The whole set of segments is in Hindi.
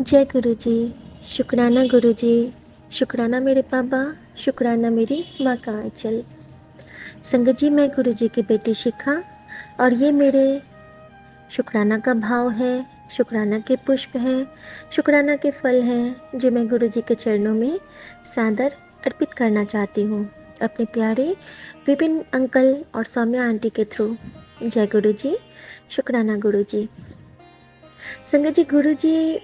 जय गुरु जी। शुक्राना गुरु जी। शुक्राना मेरे पापा। शुक्राना मेरी माँ का आंचल। संगत जी, मैं गुरु जी की बेटी शिखा और ये मेरे शुक्राना का भाव है, शुक्राना के पुष्प हैं, शुक्राना के फल हैं जो मैं गुरु जी के चरणों में सादर अर्पित करना चाहती हूँ अपने प्यारे विपिन अंकल और सौम्या आंटी के थ्रू। जय गुरु जी। शुक्राना गुरु जी। संगत जी, गुरु जी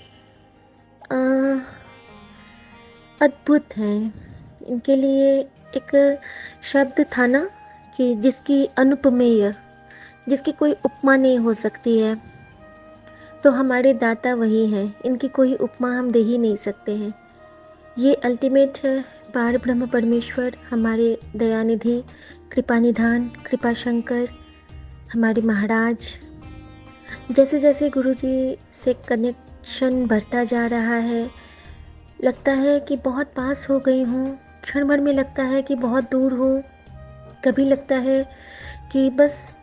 अद्भुत हैं। इनके लिए एक शब्द था ना कि जिसकी अनुपमेय, जिसकी कोई उपमा नहीं हो सकती है, तो हमारे दाता वही हैं। इनकी कोई उपमा हम दे ही नहीं सकते हैं। ये अल्टीमेट है, पार ब्रह्म परमेश्वर, हमारे दयानिधि, कृपा निधान, कृपा शंकर, हमारे महाराज। जैसे जैसे गुरु जी से कनेक्शन बढ़ता जा रहा है, लगता है कि बहुत पास हो गई हूँ, क्षण भर में लगता है कि बहुत दूर हूँ। कभी लगता है कि बस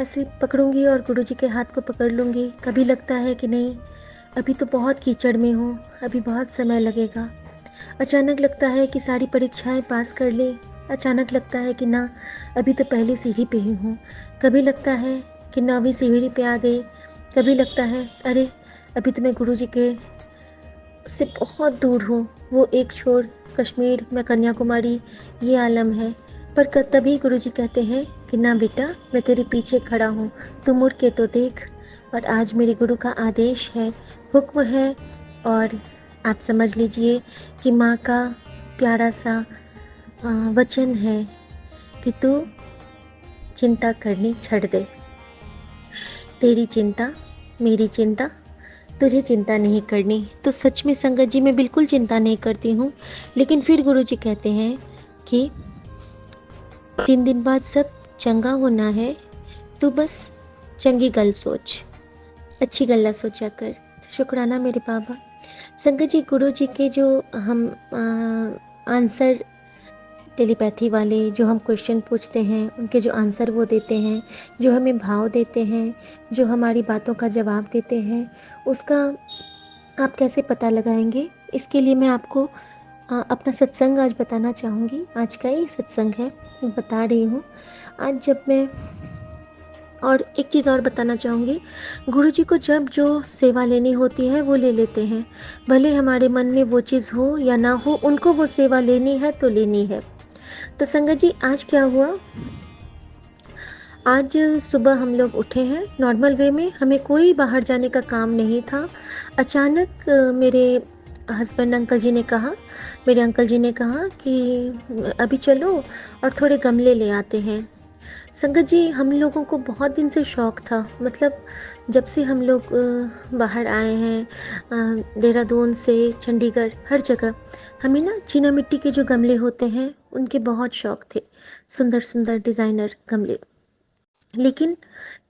ऐसे पकड़ूंगी और गुरुजी के हाथ को पकड़ लूँगी। कभी लगता है कि नहीं, अभी तो बहुत कीचड़ में हूँ, अभी बहुत समय लगेगा। अचानक लगता है कि सारी परीक्षाएं पास कर ली। अचानक लगता है कि ना, अभी तो पहली सीढ़ी पे ही हूँ। कभी लगता है कि 9वीं सीढ़ी पे आ गई। कभी लगता है अरे, अभी तो मैं गुरुजी के से बहुत दूर हूँ। वो एक छोर कश्मीर, मैं कन्याकुमारी, ये आलम है। पर तभी गुरुजी कहते हैं कि ना बेटा, मैं तेरे पीछे खड़ा हूँ, तू मुड़ के तो देख। और आज मेरे गुरु का आदेश है, हुक्म है, और आप समझ लीजिए कि माँ का प्यारा सा वचन है कि तू चिंता करनी छोड़ दे। तेरी चिंता मेरी चिंता, तुझे चिंता नहीं करनी। तो सच में संगत जी, मैं बिल्कुल चिंता नहीं करती हूँ। लेकिन फिर गुरु जी कहते हैं कि 3 दिन बाद सब चंगा होना है, तू बस चंगी गल सोच, अच्छी गल्ला सोचा कर। शुक्राना मेरे बाबा। संगत जी, गुरु जी के जो हम आंसर, टेलीपैथी वाले जो हम क्वेश्चन पूछते हैं, उनके जो आंसर वो देते हैं, जो हमें भाव देते हैं, जो हमारी बातों का जवाब देते हैं, उसका आप कैसे पता लगाएंगे? इसके लिए मैं आपको अपना सत्संग आज बताना चाहूँगी। आज का ही सत्संग है, बता रही हूँ। आज जब मैं, और एक चीज़ और बताना चाहूँगी, गुरु जी को जब जो सेवा लेनी होती है वो ले लेते हैं। भले हमारे मन में वो चीज़ हो या ना हो, उनको वो सेवा लेनी है तो लेनी है। तो संगत जी, आज क्या हुआ? आज सुबह हम लोग उठे हैं नॉर्मल वे में, हमें कोई बाहर जाने का काम नहीं था। अचानक मेरे हस्बैंड अंकल जी ने कहा, मेरे अंकल जी ने कहा कि अभी चलो और थोड़े गमले ले आते हैं। संगत जी, हम लोगों को बहुत दिन से शौक़ था, मतलब जब से हम लोग बाहर आए हैं, देहरादून से चंडीगढ़, हर जगह हमें ना चीना मिट्टी के जो गमले होते हैं उनके बहुत शौक़ थे, सुंदर सुंदर डिज़ाइनर गमले। लेकिन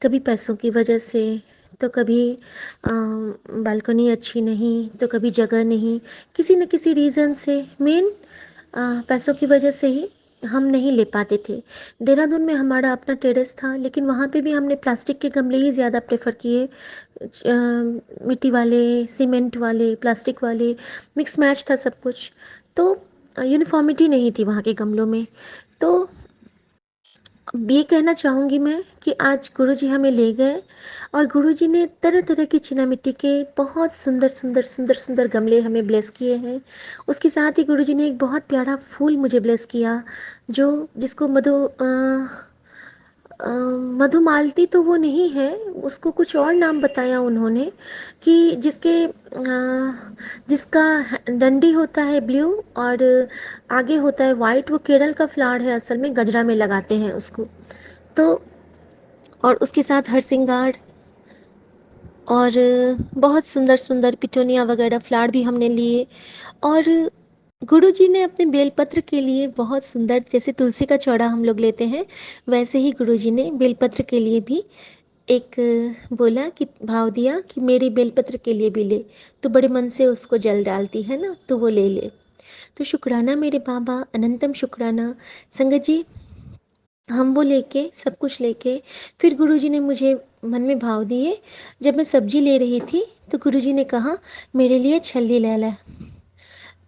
कभी पैसों की वजह से, तो कभी बालकनी अच्छी नहीं, तो कभी जगह नहीं, किसी न किसी रीज़न से, मेन पैसों की वजह से ही हम नहीं ले पाते थे। देहरादून में हमारा अपना टेरेस था, लेकिन वहाँ पे भी हमने प्लास्टिक के गमले ही ज़्यादा प्रेफर किए। मिट्टी वाले, सीमेंट वाले, प्लास्टिक वाले, मिक्स मैच था सब कुछ। तो यूनिफॉर्मिटी नहीं थी वहाँ के गमलों में। तो ये कहना चाहूँगी मैं कि आज गुरुजी हमें ले गए और गुरुजी ने तरह तरह की चीना मिट्टी के बहुत सुंदर सुंदर सुंदर सुंदर गमले हमें ब्लेस किए हैं। उसके साथ ही गुरुजी ने एक बहुत प्यारा फूल मुझे ब्लेस किया, जो जिसको मधुमालती तो वो नहीं है, उसको कुछ और नाम बताया उन्होंने, कि जिसका डंडी होता है ब्लू और आगे होता है वाइट। वो केरल का फ्लावर है, असल में गजरा में लगाते हैं उसको। तो और उसके साथ हरसिंगार और बहुत सुंदर सुंदर पिटोनिया वगैरह फ्लावर भी हमने लिए। और गुरुजी ने अपने बेलपत्र के लिए बहुत सुंदर, जैसे तुलसी का चौड़ा हम लोग लेते हैं, वैसे ही गुरुजी ने बेलपत्र के लिए भी एक बोला कि भाव दिया कि मेरी बेलपत्र के लिए भी ले, तो बड़े मन से उसको जल डालती है ना, तो वो ले ले। तो शुक्राना मेरे बाबा, अनंतम शुक्राना। संगत जी, हम वो लेके, सब कुछ लेके, फिर गुरुजी ने मुझे मन में भाव दिए। जब मैं सब्जी ले रही थी तो गुरुजी ने कहा, मेरे लिए छल्ली ले ला।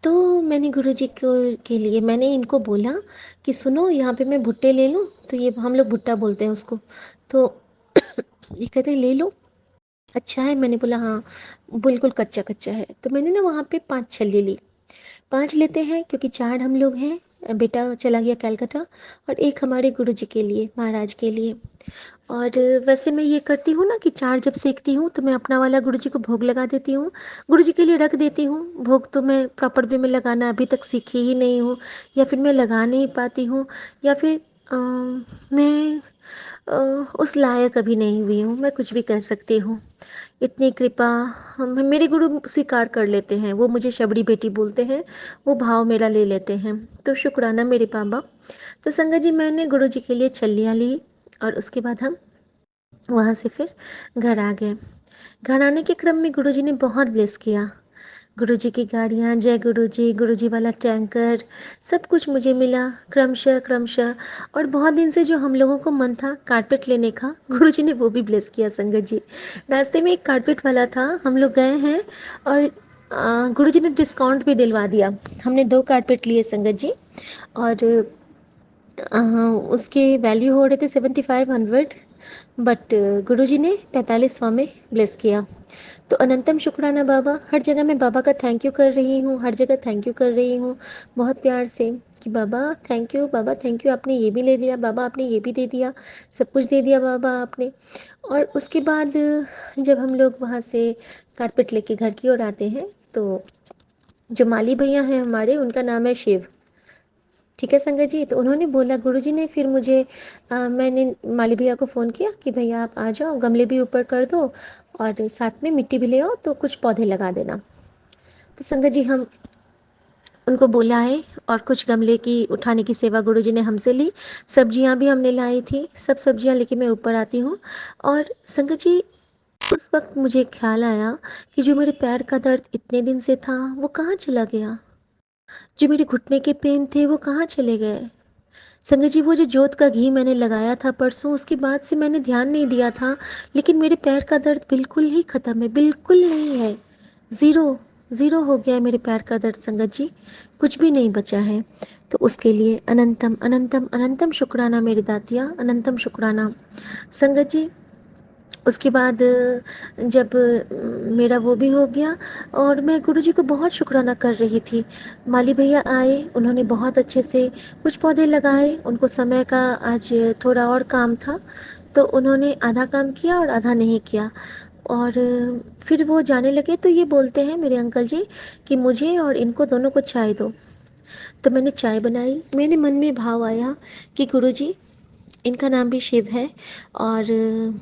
तो मैंने गुरुजी को के लिए मैंने इनको बोला कि सुनो, यहाँ पे मैं भुट्टे ले लूँ? तो ये हम लोग भुट्टा बोलते हैं उसको। तो ये कहते ले लो, अच्छा है। मैंने बोला हाँ, बिल्कुल कच्चा कच्चा है। तो मैंने ना वहाँ पे 5 छल्ली ली। 5 लेते हैं क्योंकि 4 हम लोग हैं, बेटा चला गया कलकत्ता, और 1 हमारे गुरुजी के लिए, महाराज के लिए। और वैसे मैं ये करती हूँ ना कि 4 जब सेकती हूँ तो मैं अपना वाला गुरुजी को भोग लगा देती हूँ, गुरुजी के लिए रख देती हूँ। भोग तो मैं प्रॉपर वे में लगाना अभी तक सीखी ही नहीं हूँ, या फिर मैं लगा नहीं पाती हूँ, या फिर मैं अ, उस लायक अभी नहीं हुई हूँ, मैं कुछ भी कह सकती हूँ। इतनी कृपा हम मेरे गुरु स्वीकार कर लेते हैं, वो मुझे शबरी बेटी बोलते हैं, वो भाव मेरा ले लेते हैं। तो शुक्राना मेरे बाबा। तो संगत जी, मैंने गुरु जी के लिए छल्लियाँ ली, और उसके बाद हम वहाँ से फिर घर आ गए। घर आने के क्रम में गुरु जी ने बहुत ब्लेस किया। गुरु जी की गाड़ियाँ, जय गुरु जी वाला टैंकर, सब कुछ मुझे मिला क्रमशः क्रमशः। और बहुत दिन से जो हम लोगों को मन था कारपेट लेने का, गुरु जी ने वो भी ब्लेस किया संगत जी। रास्ते में एक कारपेट वाला था, हम लोग गए हैं, और गुरु जी ने डिस्काउंट भी दिलवा दिया। हमने 2 कारपेट लिए संगत जी, और अ, उसके वैल्यू हो रहे थे 7500, बट गुरुजी ने 4500 में ब्लेस किया। तो अनंतम शुक्राना बाबा। हर जगह मैं बाबा का थैंक यू कर रही हूँ, हर जगह थैंक यू कर रही हूँ बहुत प्यार से, कि बाबा थैंक यू, बाबा थैंक यू, आपने ये भी ले दिया, बाबा आपने ये भी दे दिया, सब कुछ दे दिया बाबा आपने। और उसके बाद जब हम लोग वहाँ से कारपेट लेके घर की ओर आते हैं, तो जो माली भैया हैं हमारे, उनका नाम है शिव, ठीक है संगत जी। तो उन्होंने बोला, गुरुजी ने फिर मुझे मैंने माली भैया को फ़ोन किया कि भैया आप आ जाओ, गमले भी ऊपर कर दो, और साथ में मिट्टी भी ले आओ, तो कुछ पौधे लगा देना। तो संगत जी, हम उनको बोला है, और कुछ गमले की उठाने की सेवा गुरुजी ने हमसे ली। सब्जियां भी हमने लाई थी, सब सब्जियां लेके मैं ऊपर आती हूँ। और संगत जी, उस वक्त मुझे ख्याल आया कि जो मेरे पैर का दर्द इतने दिन से था, वो कहाँ चला गया? जो मेरे घुटने के पेन थे, वो कहाँ चले गए? संगत जी, वो जो जोत का घी मैंने लगाया था परसों, उसके बाद से मैंने ध्यान नहीं दिया था, लेकिन मेरे पैर का दर्द बिल्कुल ही ख़त्म है, बिल्कुल नहीं है। ज़ीरो, ज़ीरो हो गया है मेरे पैर का दर्द संगत जी, कुछ भी नहीं बचा है। तो उसके लिए अनंतम अनंतम अनंतम शुक्राना मेरे दातिया, अनंतम शुक्राना संगत जी। उसके बाद जब मेरा वो भी हो गया, और मैं गुरुजी को बहुत शुक्राना कर रही थी। माली भैया आए, उन्होंने बहुत अच्छे से कुछ पौधे लगाए, उनको समय का आज थोड़ा और काम था, तो उन्होंने आधा काम किया और आधा नहीं किया। और फिर वो जाने लगे, तो ये बोलते हैं मेरे अंकल जी कि मुझे और इनको दोनों को चाय दो। तो मैंने चाय बनाई, मेरे मन में भाव आया कि गुरुजी, इनका नाम भी शिव है, और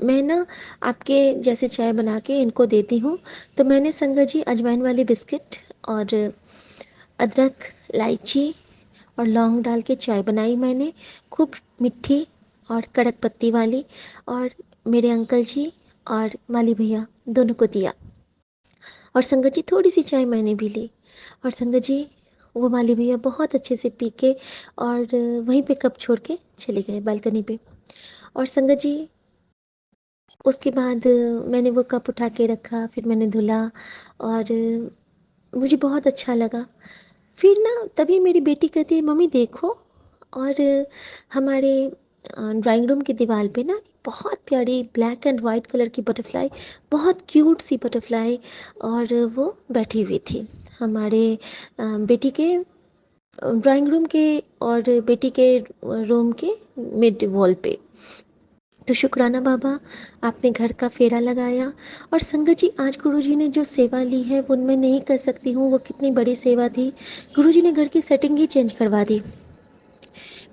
मैं ना आपके जैसे चाय बना के इनको देती हूँ। तो मैंने संगत जी अजवाइन वाली बिस्किट और अदरक, इलायची और लौंग डाल के चाय बनाई मैंने, खूब मीठी और कड़क पत्ती वाली, और मेरे अंकल जी और माली भैया दोनों को दिया। और संगत जी, थोड़ी सी चाय मैंने भी ली, और संगत जी, वो माली भैया बहुत अच्छे से पी के और वहीं पे कप छोड़ के चले गए बालकनी पे। और संगत जी, उसके बाद मैंने वो कप उठा के रखा, फिर मैंने धुला, और मुझे बहुत अच्छा लगा। फिर ना तभी मेरी बेटी कहती है, मम्मी देखो। और हमारे ड्राइंग रूम की दीवार पे ना बहुत प्यारी ब्लैक एंड वाइट कलर की बटरफ्लाई, बहुत क्यूट सी बटरफ्लाई, और वो बैठी हुई थी हमारे बेटी के ड्राइंग रूम के और बेटी के रूम के मिड वॉल पे। तो शुक्राना बाबा, आपने घर का फेरा लगाया। और संगत जी, आज गुरुजी ने जो सेवा ली है वो मैं नहीं कर सकती हूँ, वो कितनी बड़ी सेवा थी। गुरुजी ने घर की सेटिंग ही चेंज करवा दी।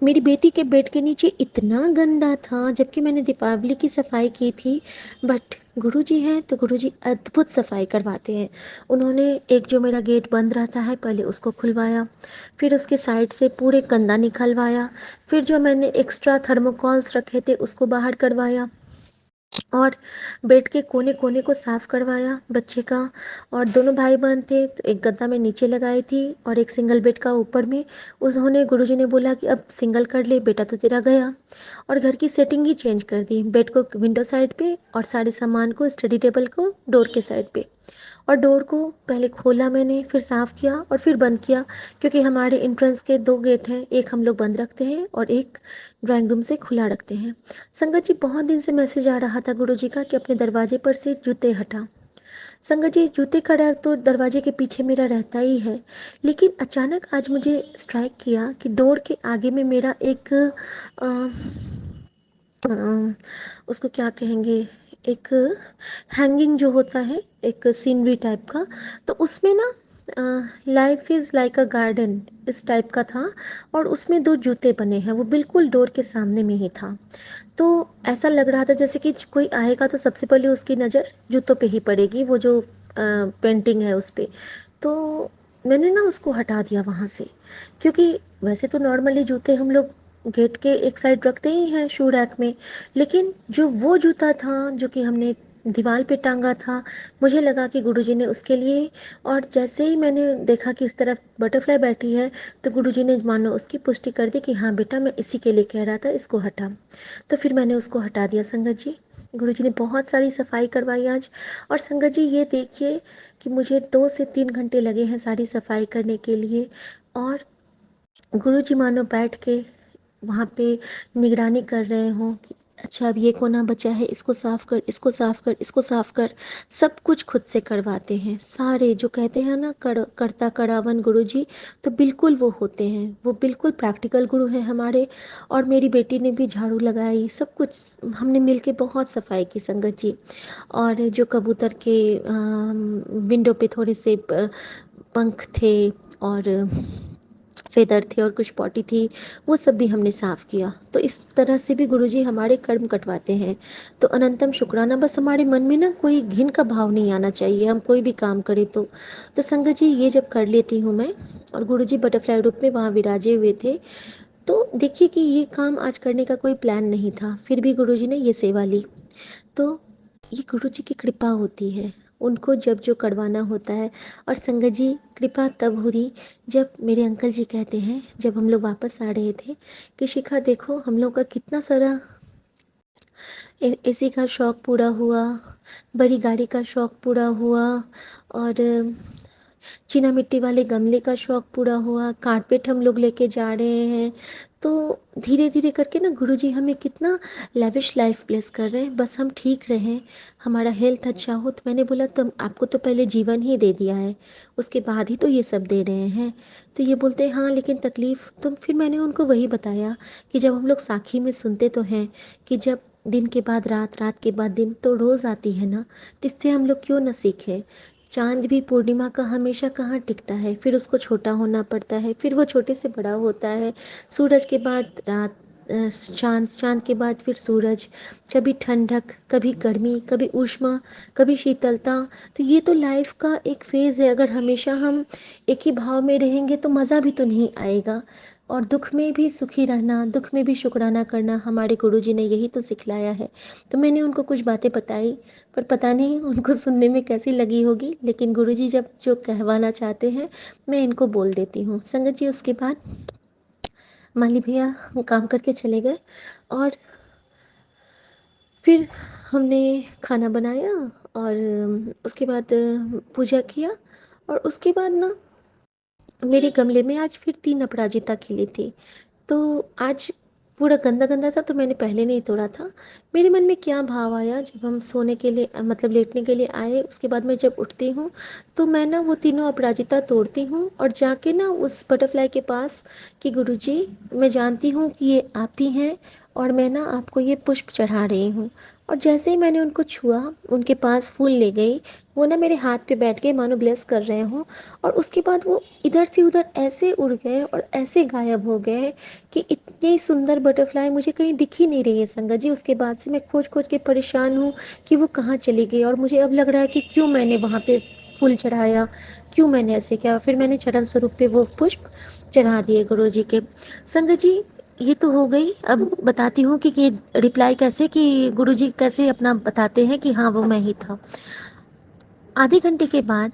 मेरी बेटी के बेड के नीचे इतना गंदा था, जबकि मैंने दीपावली की सफाई की थी, बट गुरुजी हैं तो गुरुजी अद्भुत सफाई करवाते हैं। उन्होंने एक जो मेरा गेट बंद रहता है, पहले उसको खुलवाया, फिर उसके साइड से पूरे कंधा निकलवाया, फिर जो मैंने एक्स्ट्रा थर्मोकॉल्स रखे थे उसको बाहर करवाया, और बेड के कोने कोने को साफ करवाया बच्चे का। और दोनों भाई बहन थे तो एक गद्दा में नीचे लगाई थी और एक सिंगल बेड का ऊपर में। उन्होंने गुरुजी ने बोला कि अब सिंगल कर ले बेटा, तो तेरा गया। और घर की सेटिंग ही चेंज कर दी, बेड को विंडो साइड पे और सारे सामान को स्टडी टेबल को डोर के साइड पे। और डोर को पहले खोला मैंने, फिर साफ़ किया और फिर बंद किया, क्योंकि हमारे एंट्रेंस के दो गेट हैं, एक हम लोग बंद रखते हैं और एक ड्राइंग रूम से खुला रखते हैं। संगत जी, बहुत दिन से मैसेज आ रहा था गुरु जी का कि अपने दरवाजे पर से जूते हटा। संगत जी, जूते का डर तो दरवाजे के पीछे मेरा रहता ही है, लेकिन अचानक आज मुझे स्ट्राइक किया कि डोर के आगे में मेरा एक अ, उसको क्या कहेंगे, एक हैंगिंग जो होता है, एक सीनरी टाइप का, तो उसमें ना life is like a garden इस टाइप का था। और उसमें दो जूते बने हैं, वो बिल्कुल डोर के सामने में ही था। तो ऐसा लग रहा था जैसे कि कोई आएगा तो सबसे पहले उसकी नज़र जूतों पे ही पड़ेगी, वो जो पेंटिंग है उस पे। तो मैंने ना उसको हटा दिया वहाँ से, क्योंकि वैसे तो नॉर्मली जूते हम लोग गेट के एक साइड रखते ही हैं शू रैक में, लेकिन जो वो जूता था जो कि हमने दीवार पे टांगा था, मुझे लगा कि गुरुजी ने उसके लिए। और जैसे ही मैंने देखा कि इस तरफ बटरफ्लाई बैठी है, तो गुरुजी ने मानो उसकी पुष्टि कर दी कि हाँ बेटा, मैं इसी के लिए कह रहा था, इसको हटा। तो फिर मैंने उसको हटा दिया संगत जी। गुरुजी ने बहुत सारी सफाई करवाई आज। और संगत जी, ये देखिए कि मुझे 2 से 3 घंटे लगे हैं सारी सफाई करने के लिए। और गुरुजी मानो बैठ के वहाँ पे निगरानी कर रहे हों कि अच्छा अब ये कोना बचा है, इसको साफ कर, इसको साफ कर, इसको साफ कर। सब कुछ खुद से करवाते हैं सारे, जो कहते हैं ना करता करावन गुरुजी, तो बिल्कुल वो होते हैं, वो बिल्कुल प्रैक्टिकल गुरु हैं हमारे। और मेरी बेटी ने भी झाड़ू लगाई, सब कुछ हमने मिलके बहुत सफाई की संगत जी। और जो कबूतर के विंडो पे थोड़े से पंख थे और फेदर थे और कुछ पॉटी थी, वो सब भी हमने साफ़ किया। तो इस तरह से भी गुरुजी हमारे कर्म कटवाते हैं। तो अनंतम शुक्राना, बस हमारे मन में ना कोई घिन का भाव नहीं आना चाहिए, हम कोई भी काम करें तो संगत जी ये जब कर लेती हूँ मैं, और गुरुजी बटरफ्लाई रूप में वहाँ विराजे हुए थे, तो देखिए कि ये काम आज करने का कोई प्लान नहीं था, फिर भी गुरुजी ने ये सेवा ली। तो ये गुरु जी की कृपा होती है, उनको जब जो करवाना होता है। और संगत जी, कृपा तब हुई जब मेरे अंकल जी कहते हैं, जब हम लोग वापस आ रहे थे, कि शिखा देखो हम लोग का कितना सारा एसी का शौक पूरा हुआ, बड़ी गाड़ी का शौक पूरा हुआ, और चीना मिट्टी वाले गमले का शौक पूरा हुआ, कारपेट हम लोग लेके जा रहे हैं। तो धीरे धीरे करके ना गुरुजी हमें कितना लेविश लाइफ ब्लेस कर रहे हैं, बस हम ठीक रहें, हमारा हेल्थ अच्छा हो। तो मैंने बोला तुम, आपको तो पहले जीवन ही दे दिया है, उसके बाद ही तो ये सब दे रहे हैं। तो ये बोलते हैं हाँ लेकिन तकलीफ़, तो फिर मैंने उनको वही बताया कि जब हम लोग साखी में सुनते तो हैं कि जब दिन के बाद रात, रात के बाद दिन, तो रोज़ आती है ना, तो इससे हम लोग क्यों ना सीखें। चाँद भी पूर्णिमा का हमेशा कहाँ टिकता है, फिर उसको छोटा होना पड़ता है, फिर वो छोटे से बड़ा होता है। सूरज के बाद रात, चाँद, चाँद के बाद फिर सूरज, कभी ठंडक, कभी गर्मी, कभी ऊष्मा, कभी शीतलता। तो ये तो लाइफ का एक फ़ेज़ है, अगर हमेशा हम एक ही भाव में रहेंगे तो मज़ा भी तो नहीं आएगा। और दुख में भी सुखी रहना, दुख में भी शुक्राना करना, हमारे गुरुजी ने यही तो सिखलाया है। तो मैंने उनको कुछ बातें बताई, पर पता नहीं उनको सुनने में कैसी लगी होगी, लेकिन गुरुजी जब जो कहवाना चाहते हैं, मैं इनको बोल देती हूँ। संगत जी, उसके बाद माली भैया काम करके चले गए, और फिर हमने खाना बनाया, और उसके बाद पूजा किया। और उसके बाद ना मेरे गमले में आज फिर 3 अपराजिता खिली थी। तो आज पूरा गंदा गंदा था, तो मैंने पहले नहीं तोड़ा था। मेरे मन में क्या भाव आया, जब हम सोने के लिए मतलब लेटने के लिए आए, उसके बाद मैं जब उठती हूँ तो मैं ना वो तीनों अपराजिता तोड़ती हूँ और जाके ना उस बटरफ्लाई के पास कि गुरुजी, मैं जानती हूँ कि ये आप ही हैं, और मैं ना आपको ये पुष्प चढ़ा रही हूँ। और जैसे ही मैंने उनको छुआ, उनके पास फूल ले गई, वो ना मेरे हाथ पे बैठ के मानो ब्लेस कर रहे हों। और उसके बाद वो इधर से उधर ऐसे उड़ गए और ऐसे गायब हो गए कि इतनी सुंदर बटरफ्लाई मुझे कहीं दिख ही नहीं रही है संगत जी। उसके बाद से मैं खोज खोज के परेशान हूँ कि वो कहाँ चली गई, और मुझे अब लग रहा है कि क्यों मैंने वहाँ पे फूल चढ़ाया, क्यों मैंने ऐसे किया। फिर मैंने चरण स्वरूप पे वो पुष्प चढ़ा दिए गुरु जी के। संगत जी, ये तो हो गई। अब बताती हूँ कि रिप्लाई कैसे, कि गुरुजी कैसे अपना बताते हैं कि हाँ वो मैं ही था। आधे घंटे के बाद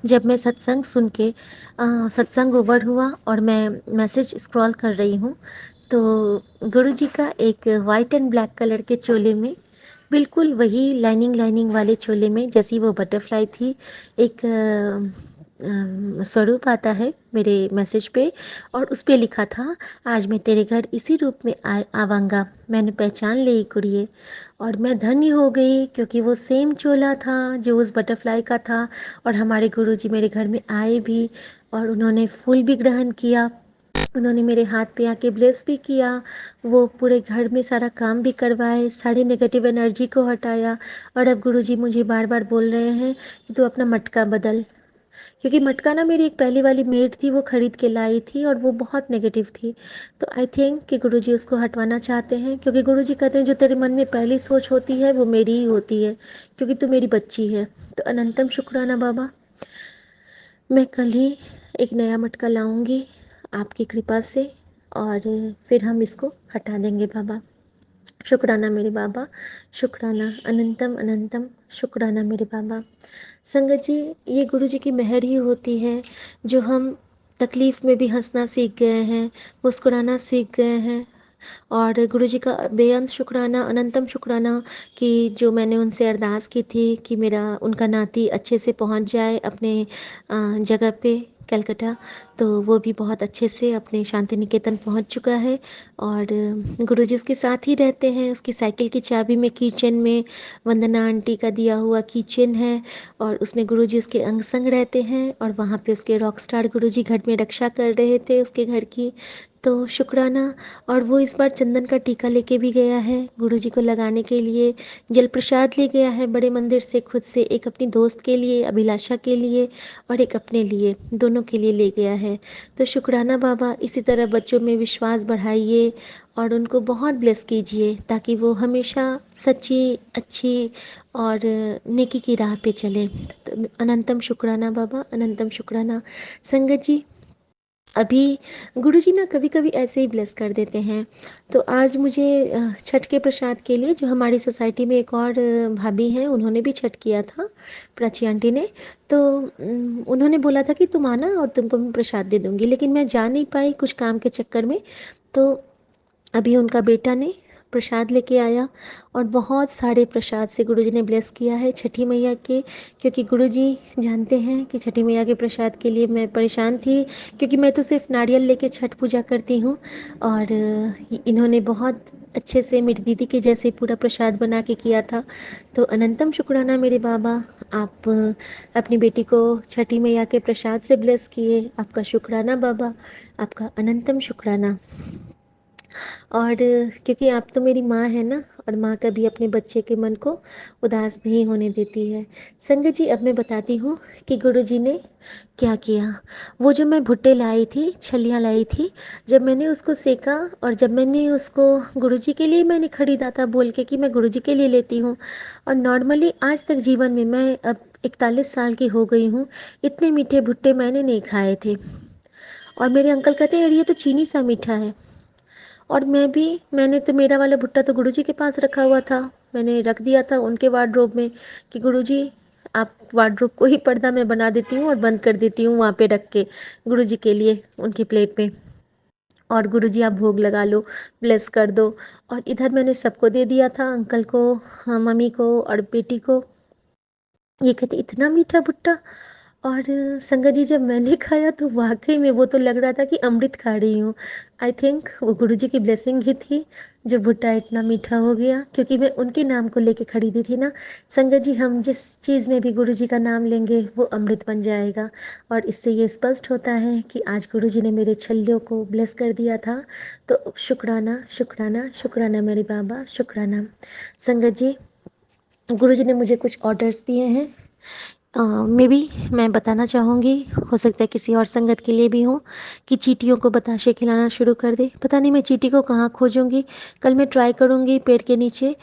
जब मैं सत्संग सुन के सत्संग ओवर हुआ और मैं मैसेज स्क्रॉल कर रही हूँ, तो गुरुजी का एक वाइट एंड ब्लैक कलर के चोले में, बिल्कुल वही लाइनिंग लाइनिंग वाले चोले में जैसी वो बटरफ्लाई थी, एक स्वरूप आता है मेरे मैसेज पे, और उस पे लिखा था, आज मैं तेरे घर इसी रूप में आवांगा, मैंने पहचान ली कुड़िए। और मैं धन्य हो गई, क्योंकि वो सेम चोला था जो उस बटरफ्लाई का था। और हमारे गुरुजी मेरे घर में आए भी, और उन्होंने फूल भी ग्रहण किया, उन्होंने मेरे हाथ पे आके ब्लेस भी किया, वो पूरे घर में सारा काम भी करवाए, सारी नेगेटिव एनर्जी को हटाया। और अब गुरुजी मुझे बार बार बोल रहे हैं कि तू अपना मटका बदल, क्योंकि मटका ना मेरी एक पहली वाली मेड थी, वो खरीद के लाई थी और वो बहुत नेगेटिव थी। तो आई थिंक कि गुरुजी उसको हटवाना चाहते हैं, क्योंकि गुरुजी कहते हैं जो तेरे मन में पहली सोच होती है वो मेरी ही होती है, क्योंकि तू मेरी बच्ची है। तो अनंतम शुक्राना बाबा, मैं कल ही एक नया मटका लाऊंगी आपकी कृपा से, और फिर हम इसको हटा देंगे बाबा। शुक्राना मेरे बाबा, शुक्राना, अनंतम अनंतम शुक्राना मेरे बाबा। संगत जी, ये गुरु जी की मेहर ही होती है, जो हम तकलीफ़ में भी हंसना सीख गए हैं, मुस्कुराना सीख गए हैं। और गुरु जी का बेअंत शुक्राना, अनंतम शुक्राना, कि जो मैंने उनसे अरदास की थी कि मेरा उनका नाती अच्छे से पहुंच जाए अपने जगह पे, कलकत्ता, तो वो भी बहुत अच्छे से अपने शांति निकेतन पहुंच चुका है। और गुरुजी उसके साथ ही रहते हैं, उसकी साइकिल की चाबी में कीचेन में वंदना आंटी का दिया हुआ कीचेन है, और उसमें गुरुजी उसके अंग संग रहते हैं, और वहाँ पे उसके रॉकस्टार गुरुजी घर में रक्षा कर रहे थे उसके घर की। तो शुक्राना। और वो इस बार चंदन का टीका लेके भी गया है गुरुजी को लगाने के लिए, जल प्रसाद ले गया है बड़े मंदिर से खुद से, एक अपनी दोस्त के लिए अभिलाषा के लिए, और एक अपने लिए, दोनों के लिए ले गया है। तो शुक्राना बाबा, इसी तरह बच्चों में विश्वास बढ़ाइए और उनको बहुत ब्लेस कीजिए, ताकि वो हमेशा सच्ची, अच्छी और नेकी की राह पे चले। तो अनंतम शुक्राना बाबा, अनंतम शुक्राना। संगत जी, अभी गुरुजी ना कभी कभी ऐसे ही ब्लेस कर देते हैं। तो आज मुझे छठ के प्रसाद के लिए, जो हमारी सोसाइटी में एक और भाभी हैं, उन्होंने भी छठ किया था, प्राची आंटी ने। तो उन्होंने बोला था कि तुम आना और तुमको मैं प्रसाद दे दूंगी, लेकिन मैं जा नहीं पाई कुछ काम के चक्कर में। तो अभी उनका बेटा ने प्रसाद लेके आया, और बहुत सारे प्रसाद से गुरुजी ने ब्लेस किया है छठी मैया के, क्योंकि गुरुजी जानते हैं कि छठी मैया के प्रसाद के लिए मैं परेशान थी, क्योंकि मैं तो सिर्फ नारियल लेके छठ पूजा करती हूँ। और इन्होंने बहुत अच्छे से मेरी दीदी के जैसे पूरा प्रसाद बना के किया था। तो अनंतम शुक्राना मेरे बाबा, आप अपनी बेटी को छठी मैया के प्रसाद से ब्लेस किए, आपका शुक्राना बाबा, आपका अनंतम शुक्राना। और क्योंकि आप तो मेरी माँ है ना, और माँ कभी अपने बच्चे के मन को उदास नहीं होने देती है। संगत जी, अब मैं बताती हूँ कि गुरुजी ने क्या किया। वो जो मैं भुट्टे लाई थी, छलियाँ लाई थी, जब मैंने उसको सेका, और जब मैंने उसको गुरुजी के लिए मैंने खरीदा था बोल के कि मैं गुरुजी के लिए लेती हूँ, और नॉर्मली आज तक जीवन में, मैं अब 41 साल की हो गई हूँ, इतने मीठे भुट्टे मैंने नहीं खाए थे। और मेरे अंकल कहते हैं, यार ये तो चीनी सा मीठा है। और मैंने तो मेरा वाला भुट्टा तो गुरुजी के पास रखा हुआ था, मैंने रख दिया था उनके वार्डरोब में, कि गुरुजी आप वार्डरोब को ही पर्दा में बना देती हूँ और बंद कर देती हूँ वहाँ पे रख के, गुरुजी के लिए उनकी प्लेट में, और गुरुजी आप भोग लगा लो, ब्लेस कर दो। और इधर मैंने सबको दे दिया था, अंकल को, हाँ, मम्मी को और बेटी को। ये कहते इतना मीठा भुट्टा। और संगत जी, जब मैंने खाया तो वाकई में वो तो लग रहा था कि अमृत खा रही हूँ। आई थिंक वो गुरुजी की ब्लेसिंग ही थी, जो भुट्टा इतना मीठा हो गया, क्योंकि मैं उनके नाम को लेके खरीदी थी ना। संगत जी, हम जिस चीज़ में भी गुरुजी का नाम लेंगे वो अमृत बन जाएगा। और इससे ये स्पष्ट होता है कि आज गुरुजी ने मेरे छल्लों को ब्लेस कर दिया था। तो शुक्राना, शुक्राना, शुक्राना मेरे बाबा, शुक्राना। संगत जी, गुरुजी ने मुझे कुछ ऑर्डर्स दिए हैं, मे बी मैं बताना चाहूँगी, हो सकता है किसी और संगत के लिए भी हो, कि चींटियों को बताशे खिलाना शुरू कर दे। पता नहीं मैं चींटी को कहाँ खोजूँगी। कल मैं ट्राई करूँगी पेड़ के नीचे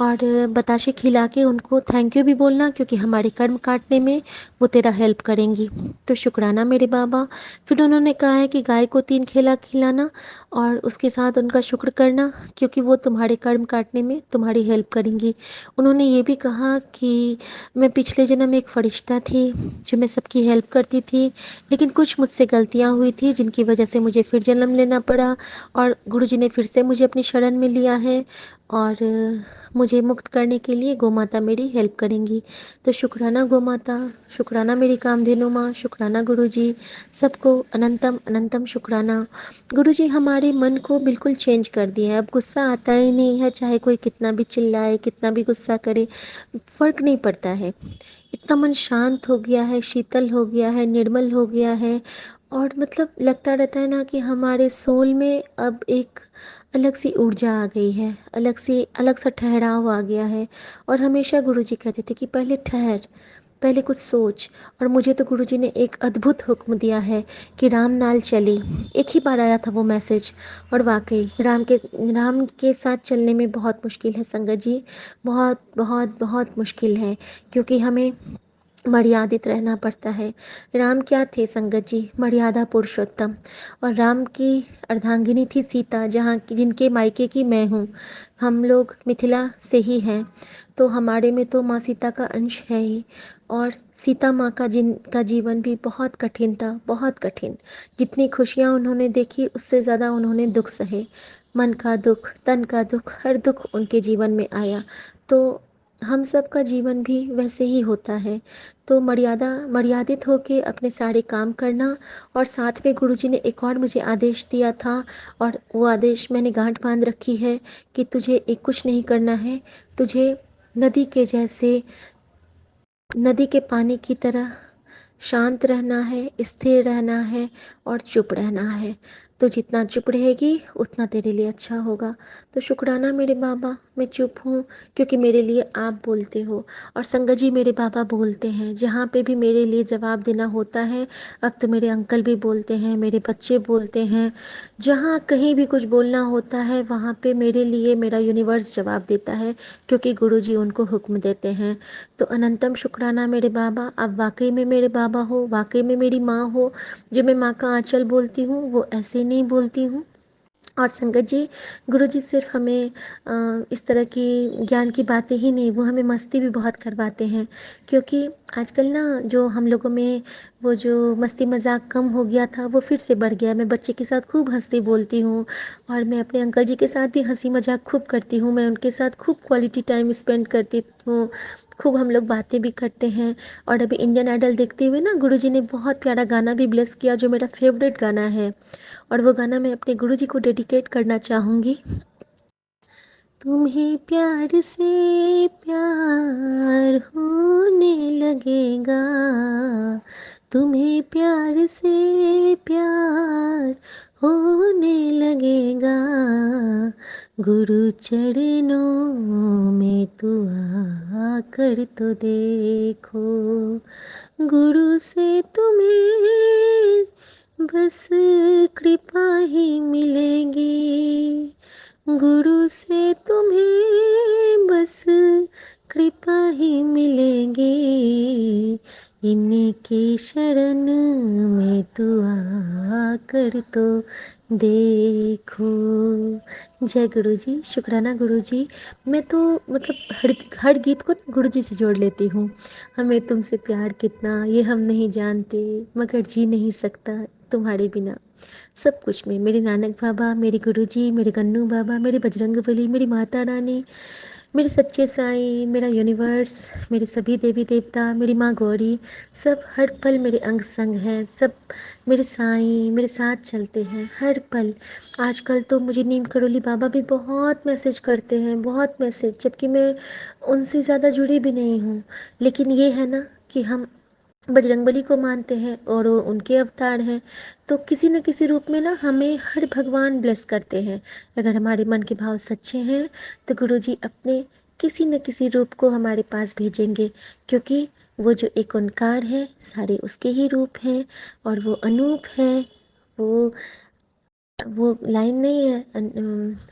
और बताशे खिला के उनको थैंक यू भी बोलना, क्योंकि हमारे कर्म काटने में वो तेरा हेल्प करेंगी। तो शुक्राना मेरे बाबा। फिर उन्होंने कहा है कि गाय को 3 केला खिलाना और उसके साथ उनका शुक्र करना, क्योंकि वो तुम्हारे कर्म काटने में तुम्हारी हेल्प करेंगी। उन्होंने ये भी कहा कि मैं पिछले जन्म में एक फरिश्ता थी, जो मैं सबकी हेल्प करती थी, लेकिन कुछ मुझसे गलतियाँ हुई थी जिनकी वजह से मुझे फिर जन्म लेना पड़ा, और गुरुजी ने फिर से मुझे अपनी शरण में लिया है, और मुझे मुक्त करने के लिए गौ माता मेरी हेल्प करेंगी। तो शुक्राना गौ माता, शुक्राना मेरी कामधेनु माँ, शुक्राना गुरुजी, सबको अनंतम अनंतम शुक्राना। गुरुजी हमारे मन को बिल्कुल चेंज कर दिया है। अब गुस्सा आता ही नहीं है, चाहे कोई कितना भी चिल्लाए, कितना भी गुस्सा करे, फर्क नहीं पड़ता है। इतना मन शांत हो गया है, शीतल हो गया है, निर्मल हो गया है, और मतलब लगता रहता है ना कि हमारे सोल में अब एक अलग सी ऊर्जा आ गई है, अलग सा ठहराव आ गया है। और हमेशा गुरुजी कहते थे कि पहले ठहर, पहले कुछ सोच। और मुझे तो गुरुजी ने एक अद्भुत हुक्म दिया है कि राम नाल चली। एक ही बार आया था वो मैसेज, और वाकई राम के साथ चलने में बहुत मुश्किल है संगत जी, बहुत बहुत बहुत मुश्किल है, क्योंकि हमें मर्यादित रहना पड़ता है। राम क्या थे संगत जी? मर्यादा पुरुषोत्तम। और राम की अर्धांगिनी थी सीता, जहाँ की जिनके मायके की मैं हूँ। हम लोग मिथिला से ही हैं, तो हमारे में तो माँ सीता का अंश है ही। और सीता माँ का जिनका जीवन भी बहुत कठिन था, बहुत कठिन। जितनी खुशियाँ उन्होंने देखी, उससे ज़्यादा उन्होंने दुख सहे। मन का दुख, तन का दुख, हर दुख उनके जीवन में आया। तो हम सब का जीवन भी वैसे ही होता है। तो मर्यादित होके अपने सारे काम करना। और साथ में गुरुजी ने एक और मुझे आदेश दिया था, और वो आदेश मैंने गांठ बांध रखी है, कि तुझे एक कुछ नहीं करना है। तुझे नदी के जैसे, नदी के पानी की तरह शांत रहना है, स्थिर रहना है, और चुप रहना है। तो जितना चुप रहेगी उतना तेरे लिए अच्छा होगा। तो शुक्राना मेरे बाबा, मैं चुप हूँ, क्योंकि मेरे लिए आप बोलते हो। और संगत जी मेरे बाबा बोलते हैं, जहाँ पे भी मेरे लिए जवाब देना होता है, अब तो मेरे अंकल भी बोलते हैं, मेरे बच्चे बोलते हैं, जहाँ कहीं भी कुछ बोलना होता है वहाँ पे मेरे लिए मेरा यूनिवर्स जवाब देता है, क्योंकि गुरुजी उनको हुक्म देते हैं। तो अनंतम शुक्राना मेरे बाबा, आप वाकई में मेरे बाबा हो, वाकई में मेरी माँ हो। जो मैं माँ का आंचल बोलती हूँ वो ऐसे नहीं बोलती हूँ। और संगत जी, गुरुजी सिर्फ हमें इस तरह की ज्ञान की बातें ही नहीं, वो हमें मस्ती भी बहुत करवाते हैं। क्योंकि आजकल ना जो हम लोगों में वो जो मस्ती मजाक कम हो गया था, वो फिर से बढ़ गया। मैं बच्चे के साथ खूब हंसती बोलती हूँ, और मैं अपने अंकल जी के साथ भी हंसी मजाक खूब करती हूँ। मैं उनके साथ खूब क्वालिटी टाइम स्पेंड करती हूँ, खूब हम लोग बातें भी करते हैं। और अभी इंडियन आइडल देखते हुए ना गुरुजी ने बहुत प्यारा गाना भी ब्लेस किया, जो मेरा फेवरेट गाना है, और वो गाना मैं अपने गुरुजी को डेडिकेट करना चाहूँगी। तुम्हें प्यार से प्यार होने लगेगा, तुम्हें प्यार से प्यार होने लगेगा, गुरु चरणों में तू आकर तो देखो, गुरु से तुम्हें बस कृपा ही मिलेगी, गुरु से तुम्हें बस कृपा ही मिलेगी, इनकी शरण में तू आकर तो देखो। जय गुरु जी, शुक्राना गुरु जी। मैं तो मतलब हर हर गीत को गुरु जी से जोड़ लेती हूँ। हमें तुमसे प्यार कितना ये हम नहीं जानते, मगर जी नहीं सकता तुम्हारे बिना। सब कुछ में मेरे नानक बाबा, मेरे गुरुजी, मेरे गन्नू बाबा, मेरे बजरंगबली, मेरी माता रानी, मेरे सच्चे साईं, मेरा यूनिवर्स, मेरे सभी देवी देवता, मेरी माँ गौरी, सब हर पल मेरे अंग संग हैं। सब मेरे साईं मेरे साथ चलते हैं हर पल। आजकल तो मुझे नीम करोली बाबा भी बहुत मैसेज करते हैं, बहुत मैसेज, जबकि मैं उनसे ज़्यादा जुड़ी भी नहीं हूँ। लेकिन ये है ना कि हम बजरंगबली को मानते हैं और वो उनके अवतार हैं, तो किसी न किसी रूप में ना हमें हर भगवान ब्लेस करते हैं। अगर हमारे मन के भाव सच्चे हैं तो गुरुजी अपने किसी न किसी रूप को हमारे पास भेजेंगे, क्योंकि वो जो एक ओंकार है, सारे उसके ही रूप हैं, और वो अनूप है। वो वो लाइन नहीं है,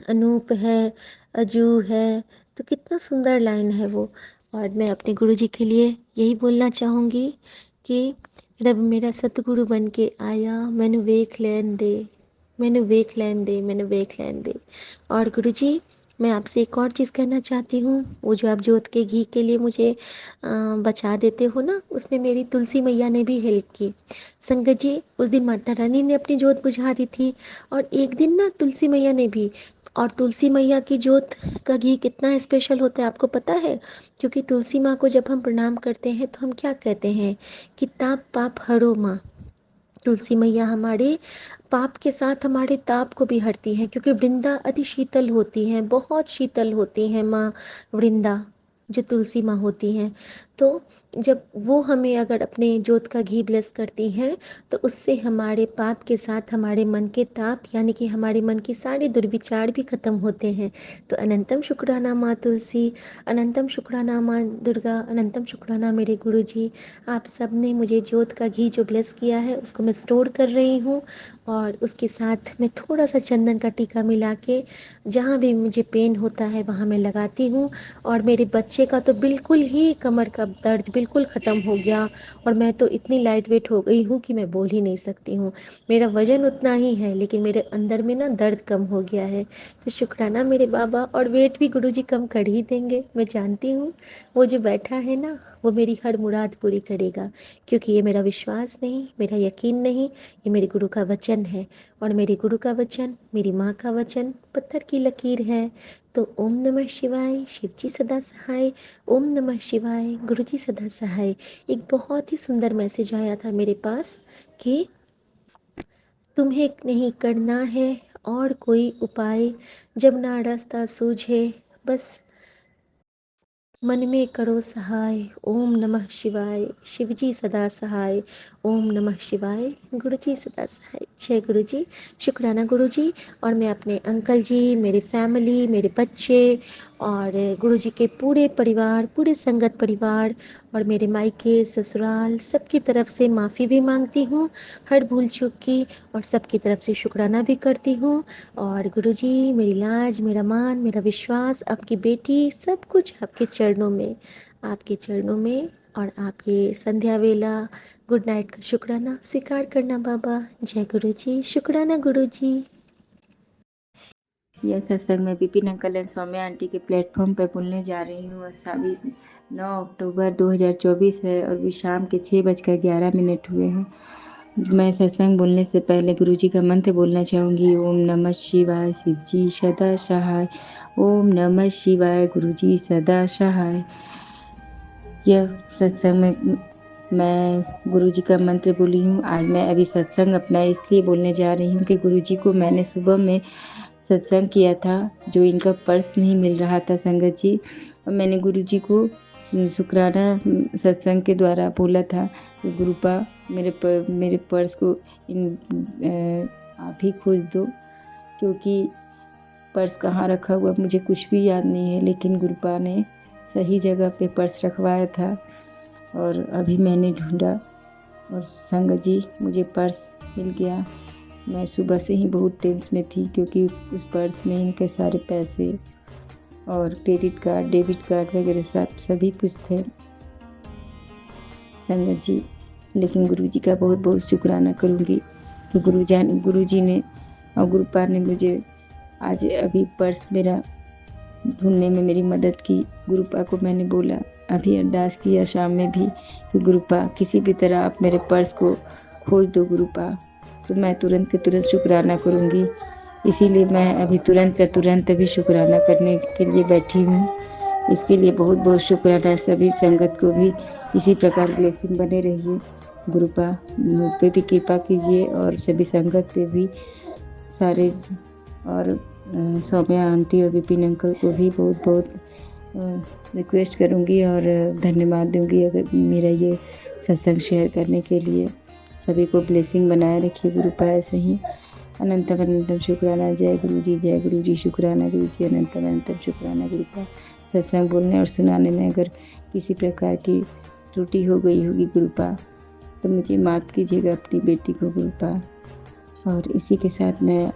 अनूप है, अजू है, तो कितना सुंदर लाइन है वो। और मैं अपने गुरुजी के लिए यही बोलना चाहूँगी कि रब मेरा सतगुरु बन के आया, मैनू वेख लैन दे, मैनू वेख लैन दे, मैनू वेख लैन दे। और गुरुजी, मैं आपसे एक और चीज़ कहना चाहती हूँ। वो जो आप जोत के घी के लिए मुझे बचा देते हो ना, उसमें मेरी तुलसी मैया ने भी हेल्प की। संगत जी, उस दिन माता रानी ने अपनी जोत बुझा दी थी, और एक दिन ना तुलसी मैया ने भी। और तुलसी मैया की जोत का घी कितना स्पेशल होता है आपको पता है? क्योंकि तुलसी माँ को जब हम प्रणाम करते हैं तो हम क्या कहते हैं कि ताप पाप हरो माँ। तुलसी मैया हमारे पाप के साथ हमारे ताप को भी हरती हैं, क्योंकि वृंदा अति शीतल होती हैं, बहुत शीतल होती हैं माँ वृंदा, जो तुलसी माँ होती हैं। तो जब वो हमें अगर अपने जोत का घी ब्लेस करती हैं, तो उससे हमारे पाप के साथ हमारे मन के ताप, यानी कि हमारे मन की सारे दुर्विचार भी खत्म होते हैं। तो अनंतम शुक्राना माँ तुलसी, अनंतम शुक्राना माँ दुर्गा, अनंतम शुक्राना मेरे गुरु जी। आप सब ने मुझे जोत का घी जो ब्लेस किया है उसको मैं स्टोर कर रही हूँ, और उसके साथ मैं थोड़ा सा चंदन का टीका मिला के जहाँ भी मुझे पेन होता है वहाँ मैं लगाती हूँ। और मेरे बच्चे का तो बिल्कुल ही कमर का दर्द बिल्कुल ख़त्म हो गया, और मैं तो इतनी लाइट वेट हो गई हूँ कि मैं बोल ही नहीं सकती हूँ। मेरा वजन उतना ही है, लेकिन मेरे अंदर में ना दर्द कम हो गया है। तो शुक्राना मेरे बाबा, और वेट भी गुरुजी कम कर ही देंगे, मैं जानती हूँ। वो जो बैठा है ना, वो मेरी हर मुराद पूरी करेगा, क्योंकि ये मेरा विश्वास नहीं, मेरा यकीन नहीं, ये मेरे गुरु का वचन है। और मेरे गुरु का वचन, मेरी माँ का वचन पत्थर की लकीर है। तो ओम नमः शिवाय, शिव जी सदा सहाय। ओम नमः शिवाय, गुरु जी सदा सहाय। एक बहुत ही सुंदर मैसेज आया था मेरे पास कि तुम्हें नहीं करना है और कोई उपाय, जब ना रास्ता सूझे बस मन में करो सहाय। ओम नमः शिवाय, शिवजी सदा सहाय। ओम नमः शिवाय, गुरुजी सदा सहाय। जय गुरुजी, शुक्राना गुरुजी। और मैं अपने अंकल जी, मेरी फैमिली, मेरे बच्चे और गुरुजी के पूरे परिवार, पूरे संगत परिवार और मेरे मायके ससुराल सबकी तरफ से माफ़ी भी मांगती हूँ हर भूल चूक की, और सबकी तरफ से शुक्राना भी करती हूँ। और गुरुजी, मेरी लाज, मेरा मान, मेरा विश्वास, आपकी बेटी, सब कुछ आपके चरणों में, आपके चरणों में। और आपके संध्या वेला गुड नाइट का शुक्राना स्वीकार करना बाबा। जय गुरुजी, शुक्राना गुरुजी। यह सत्संग में Vipin uncle and Saumya aunty के प्लेटफॉर्म पर बोलने जा रही हूँ। आज 9 अक्टूबर 2024 है और भी शाम के 6:11 हुए हैं। मैं सत्संग बोलने से पहले गुरुजी का मंत्र बोलना चाहूँगी। ओम नमः शिवाय, शिवजी सदा सहाय। ओम नमः शिवाय, गुरुजी सदा सहाय। यह सत्संग में मैं गुरुजी का मंत्र बोली हूँ। आज मैं अभी सत्संग अपना इसलिए बोलने जा रही हूँ कि गुरुजी को मैंने सुबह में सत्संग किया था, जो इनका पर्स नहीं मिल रहा था संगत जी, और मैंने गुरुजी को शुक्राना सत्संग के द्वारा बोला था कि गुरुपा मेरे पर्स को आप ही खोज दो, क्योंकि पर्स कहाँ रखा हुआ मुझे कुछ भी याद नहीं है, लेकिन गुरुपा ने सही जगह पे पर्स रखवाया था और अभी मैंने ढूंढा और संगत जी मुझे पर्स मिल गया। मैं सुबह से ही बहुत टेंशन में थी, क्योंकि उस पर्स में इनके सारे पैसे और क्रेडिट कार्ड, डेबिट कार्ड वगैरह सभी कुछ थे संगत जी। लेकिन गुरुजी का बहुत बहुत शुक्राना करूँगी कि गुरुजी ने और गुरुपा ने मुझे आज अभी पर्स मेरा ढूंढने में मेरी मदद की। गुरुपा को मैंने बोला, अभी अरदास किया शाम में भी कि गुरुपा किसी भी तरह आप मेरे पर्स को खोज दो गुरुपा, तो मैं तुरंत के तुरंत शुक्राना करूँगी। इसीलिए मैं अभी तुरंत का तुरंत अभी शुक्राना करने के लिए बैठी हूँ। इसके लिए बहुत बहुत शुक्राना। सभी संगत को भी इसी प्रकार ब्लेसिंग बने रहिए। गुरुपा मुझ पे भी कृपा कीजिए और सभी संगत पे भी, सारे, और सौम्या आंटी और विपिन अंकल को भी बहुत बहुत रिक्वेस्ट करूँगी और धन्यवाद दूँगी अगर मेरा ये सत्संग शेयर करने के लिए। सभी को ब्लेसिंग बनाए रखिए गुरुपा ऐसे ही। अनंतम अनंतम शुक्राना। जय गुरु जी शुक्राना गुरु जी, अनंतम अनंतम शुक्राना गुरुपा। सत्संग बोलने और सुनाने में अगर किसी प्रकार की त्रुटि हो गई होगी गुरुपा, तो मुझे माफ़ कीजिएगा अपनी बेटी को गुरुपा। और इसी के साथ मैं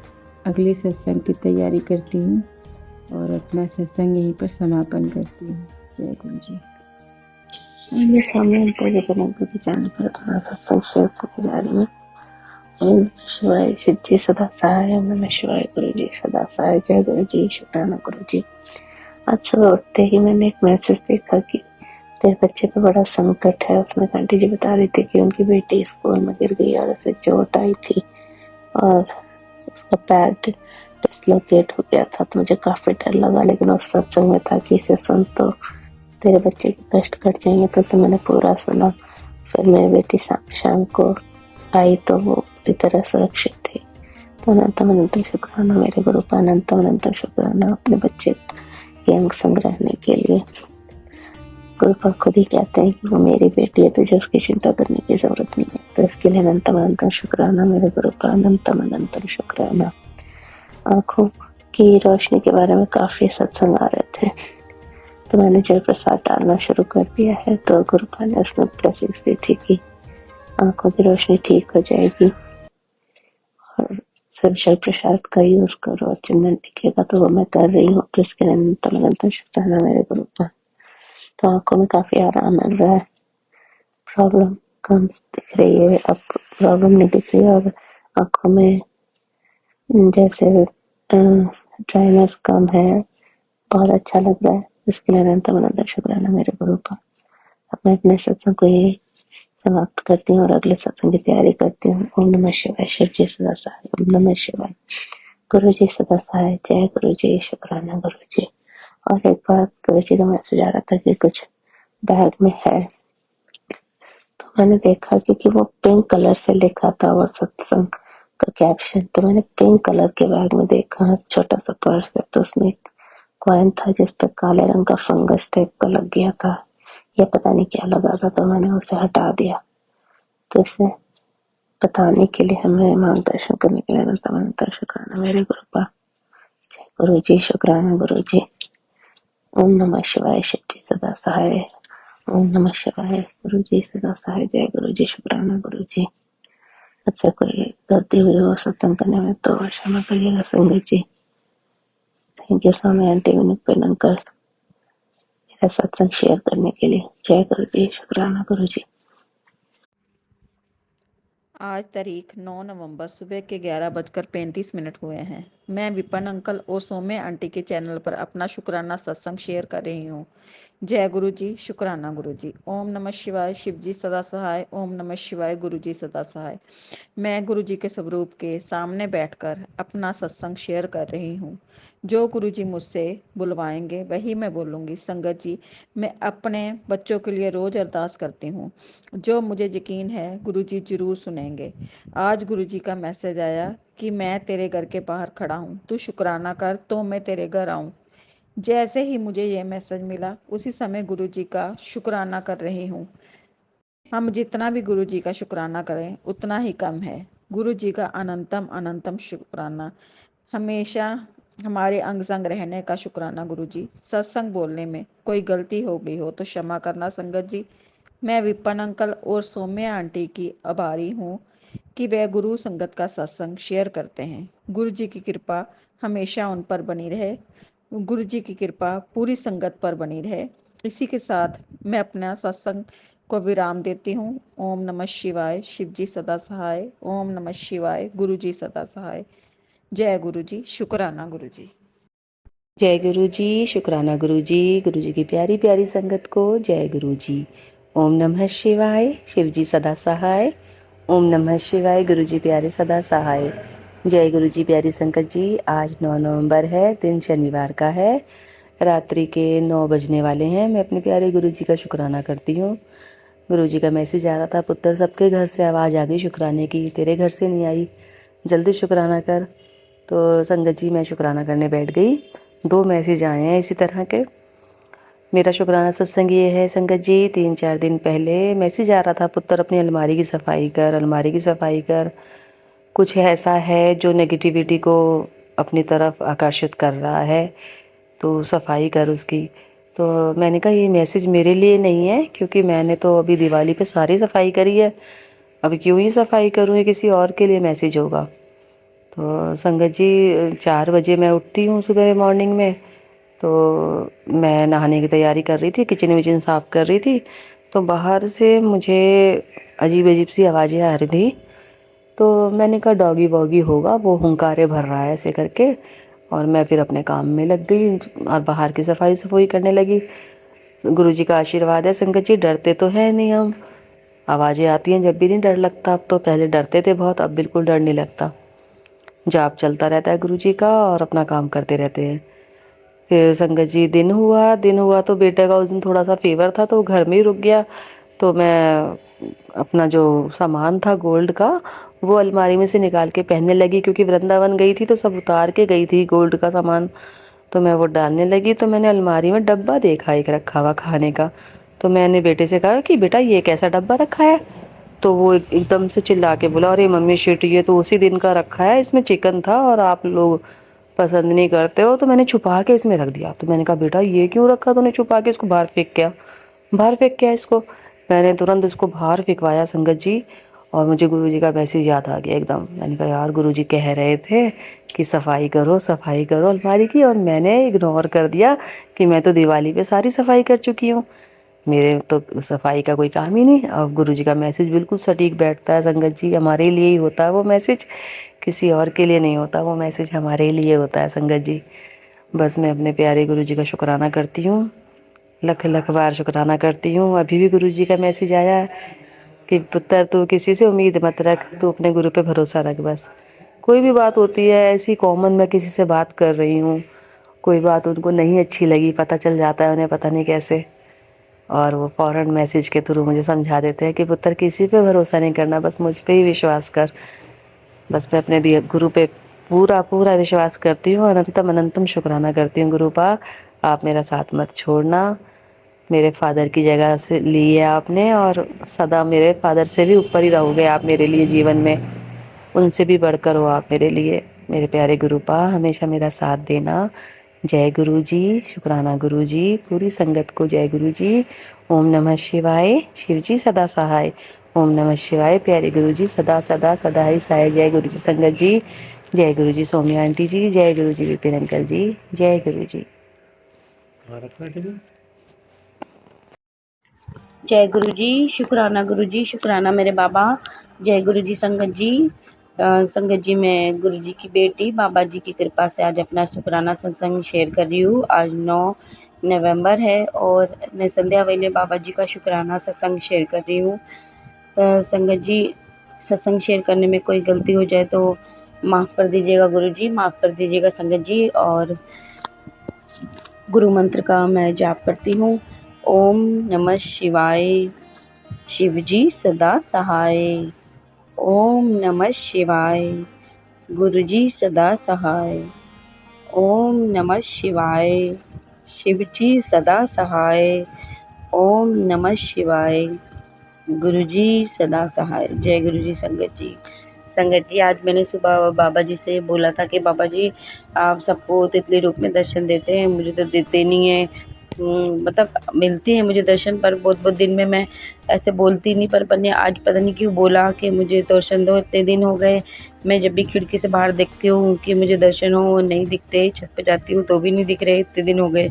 अगले सत्संग की तैयारी करती हूँ और अपना सत्संग यहीं पर समापन करती हूँ। जय गुरु जी। मेरे सामने पूरे गुरु के चैनल पर थोड़ा सत्संग शेयर करने जा रही हूँ। ओम नमः शिवाय, शिव जी सदा सहाय। ओम नमः शिवाय, गुरु जी सदा सहाय। जय गुरु जी, शुक्राना गुरु जी। आज सुबह उठते ही मैंने एक मैसेज देखा कि तेरे बच्चे पे बड़ा संकट है। उसमें आंटी जी बता रही थी कि उनकी बेटी स्कूल में गिर गई और उसे चोट आई थी और उसका पैर डिसलोकेट हो गया था। तो मुझे काफी डर लगा, लेकिन उस सत्संग में था कि इसे सुन तो तेरे बच्चे के कष्ट कट जाएंगे, तो उसे मैंने पूरा सुना। फिर मेरी बेटी शाम को आई तो वो पूरी तरह सुरक्षित थी। तो अनंतम अनंतम शुक्राना मेरे गुरु का, अनंतम अनंतम शुक्राना अपने बच्चे के अंग संग रहने के लिए। गुरु का खुद ही कहते हैं कि वो मेरी बेटी है, तुझे उसकी चिंता करने की जरूरत नहीं है। तो इसके लिए अनंतम अनंतम शुक्राना मेरे गुरु का, अनंतम अनंतम शुक्राना। आंखों की रोशनी के बारे में काफी सत्संग आ रहे थे, तो मैंने जल प्रसाद डालना शुरू कर दिया है। तो गुरु का ने उसमें ब्लेसिंग्स दी थी कि आंखों की रोशनी ठीक हो जाएगी और सब जल प्रसाद का यूज करो और चंदन दिखेगा, तो वो मैं कर रही हूँ। तो इसके लिए अनंतम अनंतम शुक्राना मेरे गुरु का। तो आंखों में काफी आराम मिल रहा है, प्रॉब्लम कम दिख रही है, अब प्रॉब्लम नहीं दिख रही है और आंखों में जैसे ड्राइनेस कम है, बहुत अच्छा लग रहा है। इसके लिए अनंतम अनंतम शुक्राना मेरे गुरु का। अब मैं अपने सत्संग को यही समाप्त करती हूँ और अगले सत्संग की तैयारी करती हूँ। ओम नमः शिवाय, शिव जी सदा सहाय। ओम नमः शिवाय, गुरु जी सदा सहाय। जय गुरु जी, शुक्राना गुरु जी। और एक बार गुरु जी का मैसेज आ रहा था कि कुछ बैग में है, तो मैंने देखा क्योंकि वो पिंक कलर से लिखा था वो सत्संग का कैप्शन, तो मैंने पिंक कलर के बैग में देखा छोटा सा पर्स है, तो उसमें एक कॉइन था जिस पर काले रंग का फंगस टाइप का लग गया था, या पता नहीं क्या लगा था, तो मैंने उसे हटा दिया। तो इसे बताने के लिए हमें मार्गदर्शन करने के लिए अनंत शुक्राना मेरे गुरु का। जय गुरु जी, शुक्राना गुरु जी। ओम नमः शिवाय, शिव जी सदा सहाय। ओम नमः शिवाय, गुरु जी सदा सहाय। जय गुरु जी, शुक्राना गुरु जी। अच्छा कोई गलती हुई हो सत्संग करने में तो क्षमा करिएगा संगत जी। Thank you so much aunty विनुपन अंकल मेरा सत्संग शेयर करने के लिए। जय गुरु जी, शुक्राना गुरु जी। आज तारीख 9 नवंबर सुबह के 11:35 हुए हैं। मैं विपन अंकल और सौम्य आंटी के चैनल पर अपना शुक्राना सत्संग शेयर कर रही हूँ। जय गुरु जी, शुक्राना गुरु जी। ओम नमः शिवाय, शिव जी सदा सहाय। ओम नमः शिवाय, गुरु जी सदा सहाय। मैं गुरु जी के स्वरूप के सामने बैठकर अपना सत्संग शेयर कर रही हूँ। जो गुरु जी मुझसे बुलवाएंगे वही मैं बोलूँगी। संगत जी, मैं अपने बच्चों के लिए रोज अरदास करती हूँ, जो मुझे यकीन है गुरु जी जरूर सुनेंगे। आज गुरु जी का मैसेज आया कि मैं तेरे घर के बाहर खड़ा हूँ, तू शुक्राना कर तो मैं तेरे घर आऊँ। जैसे ही मुझे ये मैसेज मिला उसी समय गुरु जी का शुक्राना कर रही हूँ। हम जितना भी गुरु जी का शुक्राना करें उतना ही कम है। गुरु जी का अनंतम अनंतम शुक्राना, हमेशा हमारे अंग संग रहने का शुक्राना गुरु जी। सत्संग बोलने में कोई गलती हो गई हो तो क्षमा करना संगत जी। मैं विपन अंकल और सौम्य आंटी की आभारी हूँ कि वे गुरु संगत का सत्संग शेयर करते हैं। गुरु जी की कृपा हमेशा उन पर बनी रहे। गुरु जी की कृपा पूरी संगत पर बनी रहे। इसी के साथ मैं अपना सत्संग को विराम देती हूँ। ओम नमः शिवाय, शिव जी सदा सहाय। ओम नमः शिवाय, गुरु जी सदा सहाय। जय गुरु जी, शुक्राना गुरु जी। जय गुरु जी, शुक्राना गुरु जी की प्यारी प्यारी संगत को जय गुरु जी। ओम नमः शिवाय, शिव जी सदा सहाय। ओम नमः शिवाय, गुरु जी प्यारे सदा सहाय। जय गुरु जी प्यारी संगत जी। आज 9 नवंबर है, दिन शनिवार का है, रात्रि के 9 बजने वाले हैं। मैं अपने प्यारे गुरु जी का शुक्राना करती हूँ। गुरु जी का मैसेज आ रहा था, पुत्र सबके घर से आवाज़ आ गई शुक्राने की, तेरे घर से नहीं आई, जल्दी शुक्राना कर। तो संगत जी मैं शुक्राना करने बैठ गई। 2 मैसेज आए हैं इसी तरह के। मेरा शुक्राना सत्संग ये है संगत जी, 3-4 दिन पहले मैसेज आ रहा था, पुत्र अपनी अलमारी की सफाई कर, अलमारी की सफाई कर। कुछ ऐसा है जो नेगेटिविटी को अपनी तरफ आकर्षित कर रहा है, तो सफाई कर उसकी। तो मैंने कहा ये मैसेज मेरे लिए नहीं है, क्योंकि मैंने तो अभी दिवाली पे सारी सफाई करी है, अब क्यों ही सफाई करूँ, ये किसी और के लिए मैसेज होगा। तो संगत जी 4 बजे मैं उठती हूँ सुबह मॉर्निंग में, तो मैं नहाने की तैयारी कर रही थी, किचन विचन साफ़ कर रही थी, तो बाहर से मुझे अजीब अजीब सी आवाज़ें आ रही थी। तो मैंने कहा डॉगी वॉगी होगा, वो हुंकारे भर रहा है ऐसे करके, और मैं फिर अपने काम में लग गई और बाहर की सफाई सफाई करने लगी। गुरुजी का आशीर्वाद है संगत जी, डरते तो है नहीं हम, आवाज़ें आती हैं जब भी नहीं डर लगता। अब तो पहले डरते थे बहुत, अब बिल्कुल डर नहीं लगता। जाप चलता रहता है गुरुजी का और अपना काम करते रहते हैं। फिर संगत जी दिन हुआ तो बेटे का उस दिन थोड़ा सा फीवर था, तो वो घर में ही रुक गया। तो मैं अपना जो सामान था गोल्ड का, वो अलमारी में से निकाल के पहनने लगी, क्योंकि वृंदावन गई थी तो सब उतार के गई थी गोल्ड का सामान, तो मैं वो डालने लगी। तो मैंने अलमारी में डब्बा देखा एक रखा हुआ खाने का, तो मैंने बेटे से कहा कि बेटा ये कैसा डब्बा रखा है। तो वो एकदम से चिल्ला के बोला, अरे मम्मी शिट, ये तो उसी दिन का रखा है, इसमें चिकन था और आप लोग पसंद नहीं करते हो, तो मैंने छुपा के इसमें रख दिया। तो मैंने कहा बेटा ये क्यों रखा तूने छुपा के, इसको बाहर फेंक क्या, बाहर फेंक क्या इसको। मैंने तुरंत इसको बाहर फेंकवाया संगत जी, और मुझे गुरुजी का मैसेज याद आ गया एकदम। मैंने कहा यार गुरुजी कह रहे थे कि सफाई करो अलमारी की, और मैंने इग्नोर कर दिया कि मैं तो दिवाली पे सारी सफाई कर चुकी हूँ, मेरे तो सफाई का कोई काम ही नहीं। अब गुरुजी का मैसेज बिल्कुल सटीक बैठता है संगत जी, हमारे लिए ही होता है वो मैसेज, किसी और के लिए नहीं होता, वो मैसेज हमारे लिए होता है संगत जी। बस मैं अपने प्यारे गुरुजी का शुक्राना करती हूँ, लख लख बार शुक्राना करती हूँ। अभी भी गुरुजी का मैसेज आया कि पुत्र तू किसी से उम्मीद मत रख, तू अपने गुरु पे भरोसा रख। बस कोई भी बात होती है ऐसी कॉमन, मैं किसी से बात कर रही हूँ, कोई बात उनको नहीं अच्छी लगी, पता चल जाता है उन्हें पता नहीं कैसे, और वो फ़ौरन मैसेज के थ्रू मुझे समझा देते हैं कि पुत्र किसी पे भरोसा नहीं करना, बस मुझ पे ही विश्वास कर। बस मैं अपने भी गुरु पे पूरा पूरा विश्वास करती हूँ, अनंतम अनंतम शुक्राना करती हूँ गुरु पा, आप मेरा साथ मत छोड़ना, मेरे फादर की जगह से ली है आपने, और सदा मेरे फादर से भी ऊपर ही रहोगे आप मेरे लिए जीवन में, उनसे भी बढ़कर हो आप मेरे लिए। मेरे प्यारे गुरु पा हमेशा मेरा साथ देना। जय गुरु जी, शुक्राना गुरु जी, पूरी संगत को जय गुरु जी। ओम नमः शिवाय, शिव जी सदा सहाय। ओम नमः शिवाय, प्यारे गुरु जी सदा सदा सदा ही सहाय। जय गुरु जी संगत जी, जय गुरु जी सौम्या आंटी जी, जय गुरु जी विपिन अंकल जी, जय गुरु जी। जय गुरु जी, शुक्राना मेरे बाबा। जय गुरु जी संगत जी। संगत जी मैं गुरु जी की बेटी बाबा जी की कृपा से आज अपना शुक्राना सत्संग शेयर कर रही हूँ। आज 9 नवंबर है और मैं संध्या वेले बाबा जी का शुक्राना सत्संग शेयर कर रही हूँ। संगत जी सत्संग शेयर करने में कोई गलती हो जाए तो माफ़ कर दीजिएगा गुरु जी, माफ़ कर दीजिएगा संगत जी। और गुरु मंत्र का मैं जाप करती हूँ। ओम नमः शिवाय, शिव जी सदा सहाय। ओम नमः शिवाय, गुरु जी सदा सहाय। ओम नमः शिवाय, शिव जी सदा सहाय। ओम नमः शिवाय, गुरु जी सदा सहाय। जय गुरु जी संगत जी। संगत जी आज मैंने सुबह बाबा जी से बोला था कि बाबा जी आप सबको तितली रूप में दर्शन देते हैं, मुझे तो देते नहीं है। मतलब मिलते हैं मुझे दर्शन, पर बहुत बहुत दिन में मैं ऐसे बोलती नहीं, पर ने आज पता नहीं क्यों बोला कि मुझे दर्शन दो। इतने दिन हो गए मैं जब भी खिड़की से बाहर देखती हूँ कि मुझे दर्शन हो, नहीं दिखते, छत पे जाती हूँ तो भी नहीं दिख रहे, इतने दिन हो गए।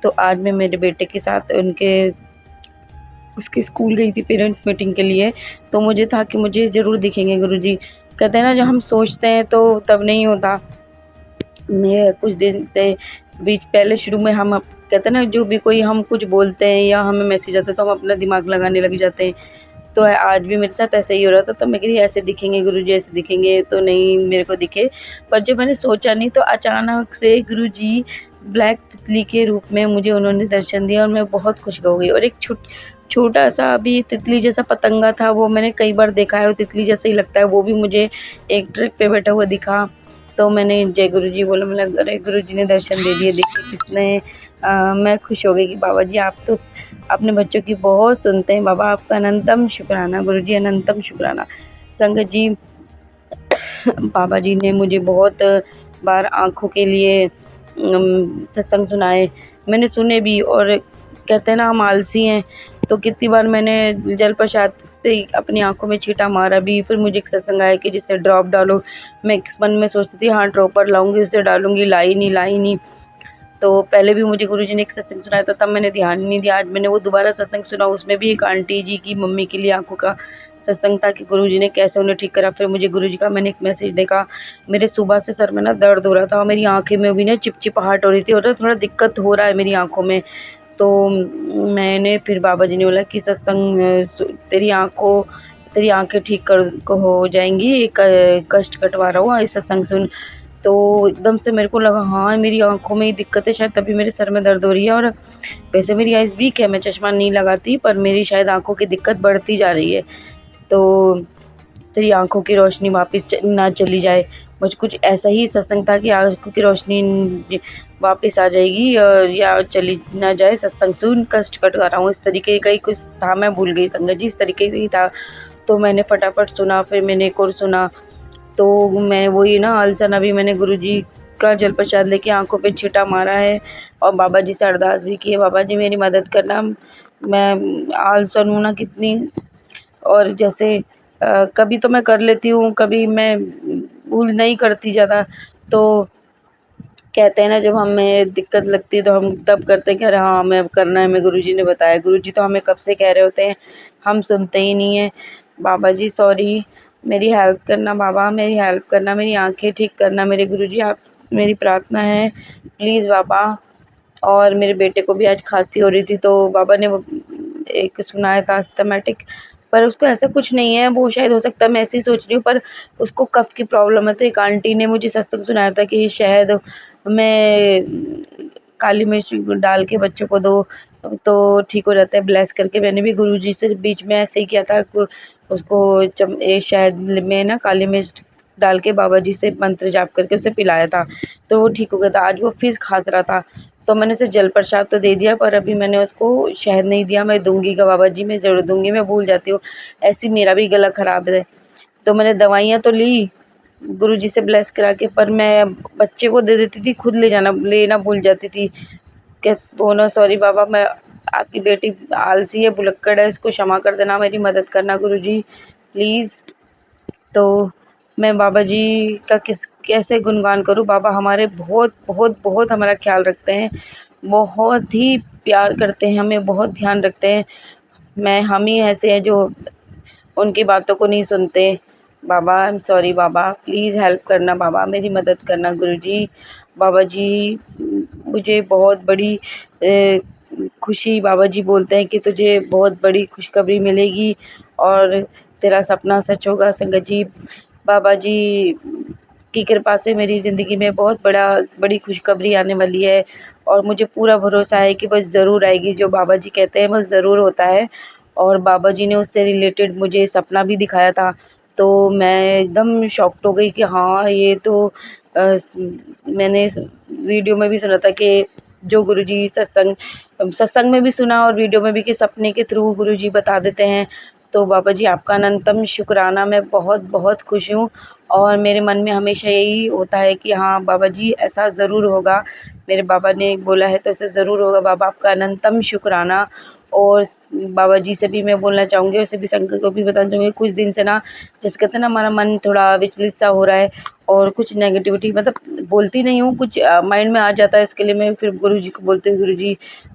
तो आज मैं मेरे बेटे के साथ उसके स्कूल गई थी पेरेंट्स मीटिंग के लिए, तो मुझे था कि मुझे ज़रूर दिखेंगे गुरुजी। कहते हैं ना, जब हम सोचते हैं तो तब नहीं होता। मैं कुछ दिन से बीच पहले शुरू में हम कहते हैं ना, जो भी कोई हम कुछ बोलते हैं या हमें मैसेज आता है तो हम अपना दिमाग लगाने लग जाते हैं। तो आज भी मेरे साथ ऐसे ही हो रहा था, तो मैं कह रही ऐसे दिखेंगे गुरुजी, ऐसे दिखेंगे, तो नहीं मेरे को दिखे। पर जब मैंने सोचा नहीं तो अचानक से गुरुजी ब्लैक तितली के रूप में मुझे उन्होंने दर्शन दिया और मैं बहुत खुश हो गई। और एक छोटा सा अभी तितली जैसा पतंगा था, वो मैंने कई बार देखा है, वो तितली जैसा ही लगता है, वो भी मुझे एक ट्रिक पे बैठा हुआ दिखा। तो मैंने जय गुरुजी बोला, मतलब अरे गुरुजी ने दर्शन दे दिए, देखिए किसने। मैं खुश हो गई कि बाबा जी आप तो अपने बच्चों की बहुत सुनते हैं। बाबा आपका अनंतम शुक्राना गुरुजी, अनंतम शुक्राना। संगत जी बाबा जी ने मुझे बहुत बार आँखों के लिए सत्संग सुनाए। मैंने सुने भी। और कहते हैं ना हम आलसी हैं, तो कितनी बार मैंने जल प्रसाद से अपनी आंखों में छींटा मारा भी। फिर मुझे एक सत्संग आया कि जिससे ड्रॉप डालो, मैं मन में सोचती थी हाँ ड्रॉपर लाऊंगी, उससे डालूंगी, लाई नहीं। तो पहले भी मुझे गुरुजी ने एक सत्संग सुनाया था, तब मैंने ध्यान नहीं दिया। आज मैंने वो दोबारा सत्संग सुना, उसमें भी एक आंटी जी की मम्मी के लिए आंखों का सत्संग था कि गुरुजी ने कैसे उन्हें ठीक करा। फिर मुझे गुरुजी का मैंने एक मैसेज देखा, मेरे सुबह से सर में ना दर्द हो रहा था और मेरी आंखें में भी ना चिपचिपाहट हो रही थी और थोड़ा दिक्कत हो रहा है मेरी आंखों में। तो मैंने फिर बाबा जी ने बोला कि तेरी आंखें ठीक कर हो जाएंगी, एक कष्ट कटवा रहा हूँ, ऐसा सत्संग सुन। तो एकदम से मेरे को लगा हाँ मेरी आंखों में ही दिक्कत है, शायद तभी मेरे सर में दर्द हो रही है। और वैसे मेरी आइज़ वीक है, मैं चश्मा नहीं लगाती, पर मेरी शायद आंखों की दिक्कत बढ़ती जा रही है। तो तेरी आंखों की रोशनी वापस ना चली जाए, मुझे कुछ ऐसा ही सत्संग था कि आंखों की रोशनी वापस आ जाएगी और या चली ना जाए, सत्संग सुन कष्ट कटवा रहा हूँ, इस तरीके का ही कुछ था। मैं भूल गई संगत जी, इस तरीके से ही था। तो मैंने फटाफट सुना, फिर मैंने एक और सुना। तो मैं वही ना आलसन, अभी मैंने गुरुजी का जल प्रसाद लेके आंखों पे छींटा मारा है और बाबा जी से अरदास भी की है, बाबा जी मेरी मदद करना, मैं आलसन हूँ ना कितनी। और जैसे कभी तो मैं कर लेती हूँ, कभी मैं भूल नहीं करती ज़्यादा। तो कहते हैं ना जब हमें दिक्कत लगती है तो हम तब करते हैं कि अरे हाँ हमें अब करना है, हमें गुरुजी ने बताया। गुरुजी तो हमें कब से कह रहे होते हैं, हम सुनते ही नहीं हैं। बाबा जी सॉरी, मेरी हेल्प करना बाबा, मेरी हेल्प करना, मेरी आंखें ठीक करना मेरे गुरुजी, आप मेरी प्रार्थना है प्लीज़ बाबा। और मेरे बेटे को भी आज खांसी हो रही थी, तो बाबा ने वो एक सुनाया था अस्थमैटिक, पर उसको ऐसा कुछ नहीं है, वो शायद हो सकता है मैं ऐसे ही सोच रही हूँ, पर उसको कफ की प्रॉब्लम है। तो एक आंटी ने मुझे सत्संग सुनाया था कि शहद में काली मिर्च डाल के बच्चों को दो तो ठीक हो जाता है, ब्लेस करके। मैंने भी गुरुजी से बीच में ऐसे ही किया था, उसको शहद में ना काली मिर्च डाल के बाबा जी से मंत्र जाप करके उसे पिलाया था, तो वो ठीक हो गया था। आज वो फिर खांस रहा था, तो मैंने उसे जल प्रसाद तो दे दिया, पर अभी मैंने उसको शहद नहीं दिया। मैं दूंगी का बाबा जी, मैं ज़रूर दूंगी, मैं भूल जाती हूँ, ऐसी मेरा भी गला ख़राब है। तो मैंने दवाइयाँ तो ली गुरुजी से ब्लेस करा के, पर मैं बच्चे को दे देती थी, खुद लेना भूल जाती थी। क्या बोला सॉरी बाबा, मैं आपकी बेटी आलसी है, भुलक्कड़ है, इसको क्षमा कर देना, मेरी मदद करना गुरुजी प्लीज़। तो मैं बाबा जी का कैसे गुणगान करूँ। बाबा हमारे बहुत बहुत बहुत हमारा ख्याल रखते हैं, बहुत ही प्यार करते हैं, हमें बहुत ध्यान रखते हैं। हम ही ऐसे हैं जो उनकी बातों को नहीं सुनते। बाबा आई एम सॉरी बाबा, प्लीज़ हेल्प करना बाबा, मेरी मदद करना गुरुजी। बाबा जी मुझे बहुत बड़ी खुशी, बाबा जी बोलते हैं कि तुझे बहुत बड़ी खुशखबरी मिलेगी और तेरा सपना सच होगा संगत जी। बाबा जी की कृपा से मेरी ज़िंदगी में बहुत बड़ी खुशखबरी आने वाली है और मुझे पूरा भरोसा है कि वो ज़रूर आएगी। जो बाबा जी कहते हैं वो ज़रूर होता है। और बाबा जी ने उससे रिलेटेड मुझे सपना भी दिखाया था, तो मैं एकदम शॉक्ड हो गई कि हाँ ये तो मैंने वीडियो में भी सुना था कि जो गुरुजी सत्संग में भी सुना और वीडियो में भी कि सपने के थ्रू गुरुजी बता देते हैं। तो बाबा जी आपका अनंतम शुक्राना, मैं बहुत बहुत खुश हूँ और मेरे मन में हमेशा यही होता है कि हाँ बाबा जी ऐसा ज़रूर होगा, मेरे बाबा ने बोला है तो ऐसा ज़रूर होगा। बाबा आपका अनंतम शुक्राना। और बाबा जी से भी मैं बोलना चाहूँगी, वैसे भी संगत को भी बताना चाहूँगी, कुछ दिन से ना जैसे कहते हैं ना हमारा मन थोड़ा विचलित सा हो रहा है और कुछ नेगेटिविटी, मतलब बोलती नहीं हूँ, कुछ माइंड में आ जाता है। इसके लिए मैं फिर गुरुजी को बोलती हूँ, गुरुजी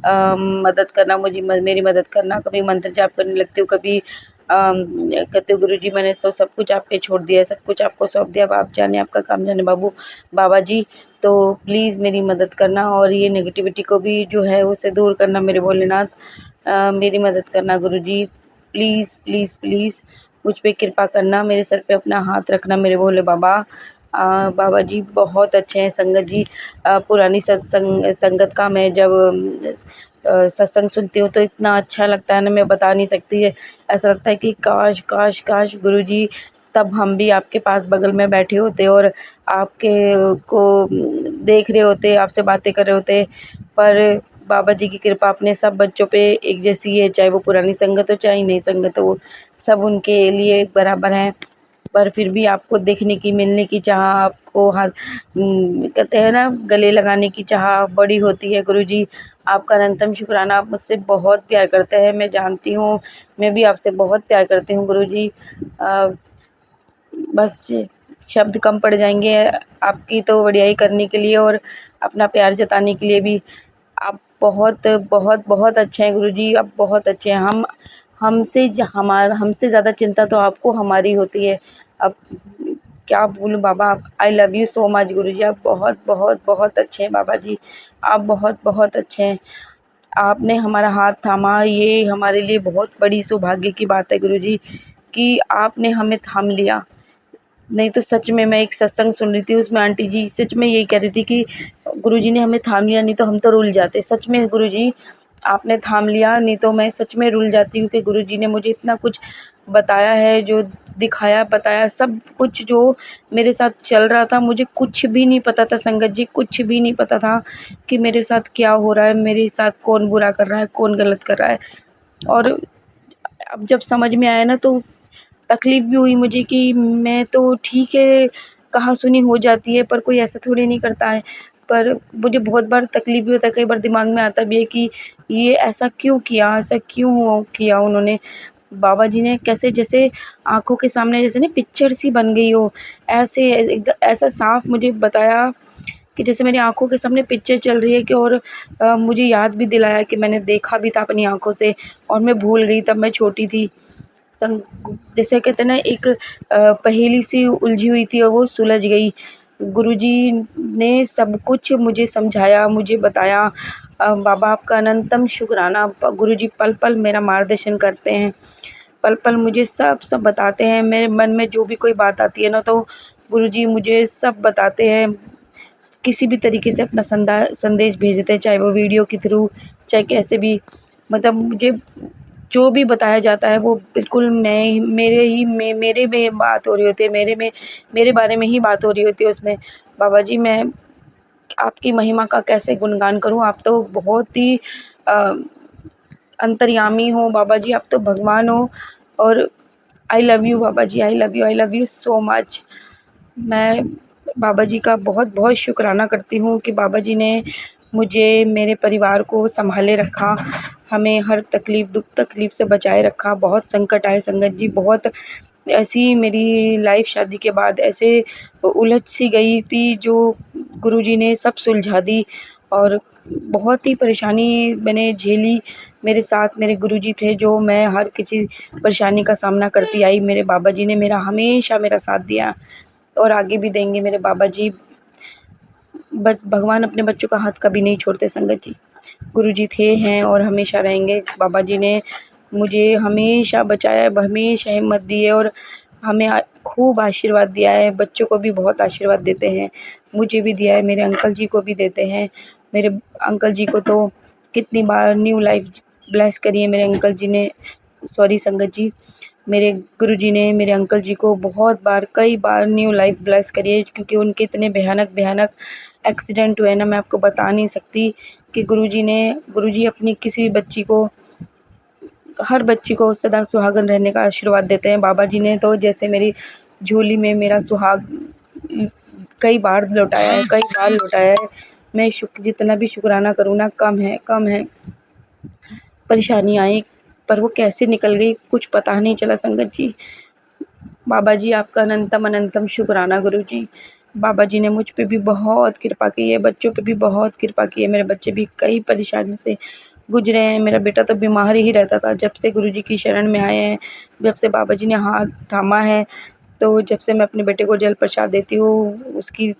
मदद करना, मेरी मदद करना। कभी मंत्र जाप करने लगती हूँ, कभी कहते हो गुरुजी मैंने तो सब कुछ आप पे छोड़ दिया है, सब कुछ आपको सौंप दिया, अब आप जाने, आपका काम जाने बाबा जी। तो प्लीज़ मेरी मदद करना और ये नेगेटिविटी को भी जो है उसे दूर करना मेरे भोलेनाथ। मेरी मदद करना गुरुजी, प्लीज़ प्लीज़ प्लीज़ मुझ पे कृपा करना, मेरे सर पे अपना हाथ रखना मेरे भोले बाबा। बाबा जी बहुत अच्छे हैं संगत जी। पुरानी संगत का मैं जब सत्संग सुनती हूँ तो इतना अच्छा लगता है ना, मैं बता नहीं सकती है। ऐसा लगता है कि काश काश काश गुरुजी तब हम भी आपके पास बगल में बैठे होते और आपके को देख रहे होते, आपसे बातें कर रहे होते। पर बाबा जी की कृपा अपने सब बच्चों पे एक जैसी है, चाहे वो पुरानी संगत हो चाहे नई संगत हो, सब उनके लिए बराबर हैं। पर फिर भी आपको देखने की, मिलने की चाह, आपको हाथ कहते हैं ना गले लगाने की चाह बड़ी होती है गुरुजी। आपका अनंतम शुक्राना। आप मुझसे बहुत प्यार करते हैं, मैं जानती हूँ। मैं भी आपसे बहुत प्यार करती हूँ गुरुजी। बस शब्द कम पड़ जाएंगे आपकी तो वडियाई करने के लिए और अपना प्यार जताने के लिए भी। आप बहुत बहुत बहुत अच्छे हैं गुरुजी, आप बहुत अच्छे हैं। हमसे ज़्यादा चिंता तो आपको हमारी होती है। अब क्या बोलूँ बाबा, आप I love you so much गुरुजी। आप बहुत बहुत बहुत अच्छे हैं बाबा जी, आप बहुत बहुत अच्छे हैं। आपने हमारा हाथ थामा, ये हमारे लिए बहुत बड़ी सौभाग्य की बात है गुरुजी कि आपने हमें थाम लिया। नहीं तो सच में मैं एक सत्संग सुन रही थी, उसमें आंटी जी सच में यही कह रही थी कि गुरुजी ने हमें थाम लिया, नहीं तो हम तो रुल जाते। सच में गुरुजी आपने थाम लिया, नहीं तो मैं सच में रुल जाती, क्योंकि गुरुजी ने मुझे इतना कुछ बताया है, जो दिखाया बताया सब कुछ जो मेरे साथ चल रहा था। मुझे कुछ भी नहीं पता था संगत जी, कुछ भी नहीं पता था कि मेरे साथ क्या हो रहा है, मेरे साथ कौन बुरा कर रहा है, कौन गलत कर रहा है। और अब जब समझ में आया ना तो तकलीफ़ भी हुई मुझे कि मैं तो ठीक है, कहा सुनी हो जाती है, पर कोई ऐसा थोड़ी नहीं करता है। पर मुझे बहुत बार तकलीफ़ भी होता है, कई बार दिमाग में आता भी है कि ये ऐसा क्यों किया, ऐसा क्यों किया उन्होंने। बाबा जी ने कैसे जैसे आँखों के सामने जैसे ना पिक्चर सी बन गई हो, ऐसे ऐसा साफ मुझे बताया कि जैसे मेरी आँखों के सामने पिक्चर चल रही है कि और मुझे याद भी दिलाया कि मैंने देखा भी था अपनी आँखों से और मैं भूल गई, तब मैं छोटी थी। संग जैसे कहते हैं ना, एक पहेली सी उलझी हुई थी और वो सुलझ गई। गुरुजी ने सब कुछ मुझे समझाया, मुझे बताया। बाबा आपका अनंतम शुक्राना। गुरुजी पल-पल मेरा मार्गदर्शन करते हैं, पल-पल मुझे सब बताते हैं। मेरे मन में जो भी कोई बात आती है ना, तो गुरुजी मुझे सब बताते हैं। किसी भी तरीके से अपना संदेश भेज देते हैं, चाहे वो वीडियो के थ्रू, चाहे कैसे भी। मतलब मुझे जो भी बताया जाता है वो बिल्कुल मेरे में बात हो रही होती है, मेरे बारे में ही बात हो रही होती है उसमें। बाबा जी मैं आपकी महिमा का कैसे गुणगान करूँ, आप तो बहुत ही अ, अंतर्यामी हो बाबा जी, आप तो भगवान हो। और I love you Baba ji, I love you so much. मैं बाबा जी का बहुत बहुत शुक्राना करती हूँ कि बाबा जी ने मुझे, मेरे परिवार को संभाले रखा, हमें हर तकलीफ़ दुख तकलीफ़ से बचाए रखा। बहुत संकट आए संगत जी, बहुत ऐसी मेरी लाइफ शादी के बाद ऐसे उलझ सी गई थी, जो गुरुजी ने सब सुलझा दी। और बहुत ही परेशानी मैंने झेली। मेरे साथ मेरे गुरुजी थे, जो मैं हर किसी परेशानी का सामना करती आई। मेरे बाबा जी ने मेरा हमेशा मेरा साथ दिया और आगे भी देंगे मेरे बाबा जी। भगवान अपने बच्चों का हाथ कभी नहीं छोड़ते संगत जी। गुरुजी थे, हैं और हमेशा रहेंगे। बाबा जी ने मुझे हमेशा बचाया है, हमेशा हिम्मत दी है और हमें खूब आशीर्वाद दिया है। बच्चों को भी बहुत आशीर्वाद देते हैं, मुझे भी दिया है, मेरे अंकल जी को भी देते हैं। मेरे अंकल जी को तो कितनी बार न्यू लाइफ ब्लेस करी है मेरे अंकल जी ने, सॉरी संगत जी, मेरे गुरुजी ने मेरे अंकल जी को बहुत बार, कई बार न्यू लाइफ ब्लेस करी है, क्योंकि उनके इतने भयानक एक्सीडेंट हुए ना, मैं आपको बता नहीं सकती कि गुरुजी अपनी किसी भी बच्ची को, हर बच्ची को सदा सुहागन रहने का आशीर्वाद देते हैं। बाबा जी ने तो जैसे मेरी झोली में मेरा सुहाग कई बार लौटाया है, कई बार लौटाया है। मैं जितना भी शुक्राना करूँ ना कम है, कम है। परेशानी आई पर वो कैसे निकल गई कुछ पता नहीं चला संगत जी। बाबा जी आपका अनंतम अनंतम शुक्राना गुरुजी। बाबा जी ने मुझ पे भी बहुत कृपा की है, बच्चों पे भी बहुत कृपा की है। मेरे बच्चे भी कई परेशानी से गुजरे हैं। मेरा बेटा तो बीमार ही रहता था, जब से गुरुजी की शरण में आए हैं, जब से बाबा जी ने हाथ थामा है, तो जब से मैं अपने बेटे को जल प्रसाद देती हूँ, उसकी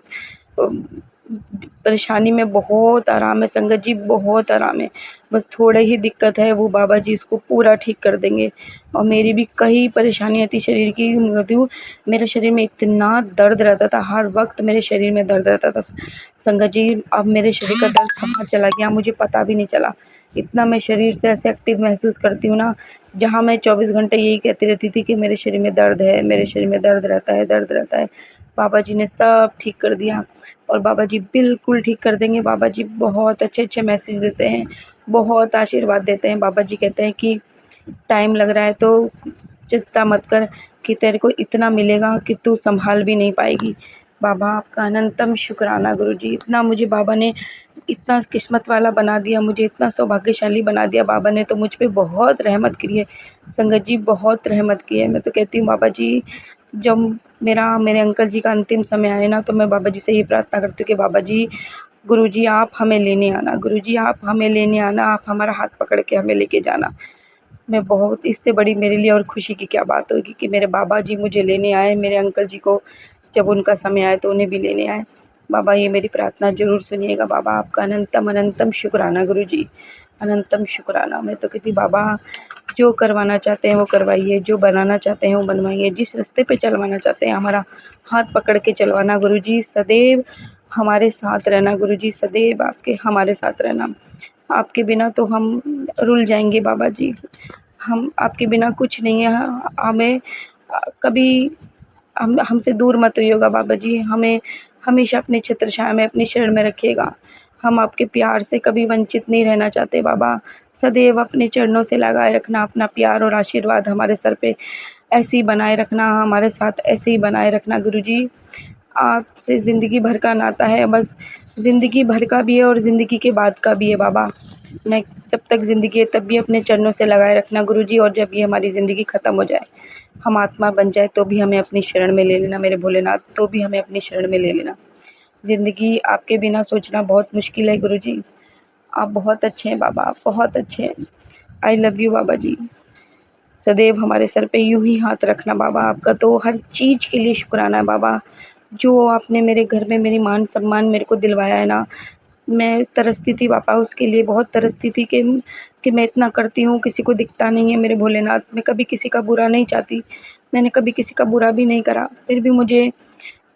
परेशानी में बहुत आराम है संगत जी, बहुत आराम है। बस थोड़ा ही दिक्कत है, वो बाबा जी इसको पूरा ठीक कर देंगे। और मेरी भी कई परेशानियाँ थी शरीर की, कहती हूँ मेरे शरीर में इतना दर्द रहता था, हर वक्त मेरे शरीर में दर्द रहता था संगत जी। अब मेरे शरीर का दर्द कहाँ चला गया मुझे पता भी नहीं चला। इतना मैं शरीर से ऐसे एक्टिव महसूस करती हूँ ना, जहाँ मैं 24 घंटे यही कहती रहती थी कि मेरे शरीर में दर्द है, मेरे शरीर में दर्द रहता है, दर्द रहता है। बाबा जी ने सब ठीक कर दिया और बाबा जी बिल्कुल ठीक कर देंगे। बाबा जी बहुत अच्छे मैसेज देते हैं, बहुत आशीर्वाद देते हैं। बाबा जी कहते हैं कि टाइम लग रहा है तो चिंता मत कर, कि तेरे को इतना मिलेगा कि तू संभाल भी नहीं पाएगी। बाबा आपका अनंतम शुक्राना गुरुजी। इतना मुझे बाबा ने इतना किस्मत वाला बना दिया, मुझे इतना सौभाग्यशाली बना दिया बाबा ने, तो मुझ पे बहुत रहमत की है संगत जी, बहुत रहमत की है। मैं तो कहती हूँ बाबा जी, जब मेरे अंकल जी का अंतिम समय आए ना, तो मैं बाबा जी से ये प्रार्थना करती हूँ कि बाबा जी, गुरुजी आप हमें लेने आना, गुरुजी आप हमें लेने आना, आप हमारा हाथ पकड़ के हमें लेके जाना। मैं बहुत, इससे बड़ी मेरे लिए और खुशी की क्या बात होगी कि मेरे बाबा जी मुझे लेने आए, मेरे अंकल जी को जब उनका समय आए तो उन्हें भी लेने आए। बाबा ये मेरी प्रार्थना ज़रूर सुनिएगा। बाबा आपका अनंतम अनंतम शुक्राना गुरुजी, अनंतम शुक्राना। मैं तो कहती बाबा जो करवाना चाहते हैं वो करवाइए, जो बनाना चाहते हैं वो बनवाइए, जिस रास्ते पे चलवाना चाहते हैं हमारा हाथ पकड़ के चलवाना गुरुजी, सदैव हमारे साथ रहना गुरुजी, सदैव आपके हमारे साथ रहना। आपके बिना तो हम रुल जाएंगे बाबा जी, हम आपके बिना कुछ नहीं है। हमें कभी हमसे दूर मत होइएगा बाबा जी, हमें हमेशा अपने छत्र छाया में, अपनी शरण में रखिएगा। हम आपके प्यार से कभी वंचित नहीं रहना चाहते बाबा, सदैव अपने चरणों से लगाए रखना अपना प्यार और आशीर्वाद हमारे सर पे ऐसे ही बनाए रखना, हमारे साथ ऐसे ही बनाए रखना गुरुजी। आपसे ज़िंदगी भर का नाता है, बस ज़िंदगी भर का भी है और ज़िंदगी के बाद का भी है बाबा। मैं जब तक ज़िंदगी है तब भी अपने चरणों से लगाए रखना गुरुजी, और जब ये हमारी ज़िंदगी ख़त्म हो जाए, हम आत्मा बन जाए, तो भी हमें अपनी शरण में ले लेना मेरे भोलेनाथ, तो भी हमें अपनी शरण में ले लेना। ज़िंदगी आपके बिना सोचना बहुत मुश्किल है गुरुजी। आप बहुत अच्छे हैं बाबा, आप बहुत अच्छे हैं। आई लव यू बाबा जी। सदैव हमारे सर पे यूं ही हाथ रखना बाबा। आपका तो हर चीज़ के लिए शुक्राना है बाबा। जो आपने मेरे घर में मेरी मान सम्मान मेरे को दिलवाया है ना, मैं तरसती थी बाबा उसके लिए, बहुत तरसती थी कि मैं इतना करती हूँ, किसी को दिखता नहीं है मेरे भोलेनाथ। मैं कभी किसी का बुरा नहीं चाहती, मैंने कभी किसी का बुरा भी नहीं करा, फिर भी मुझे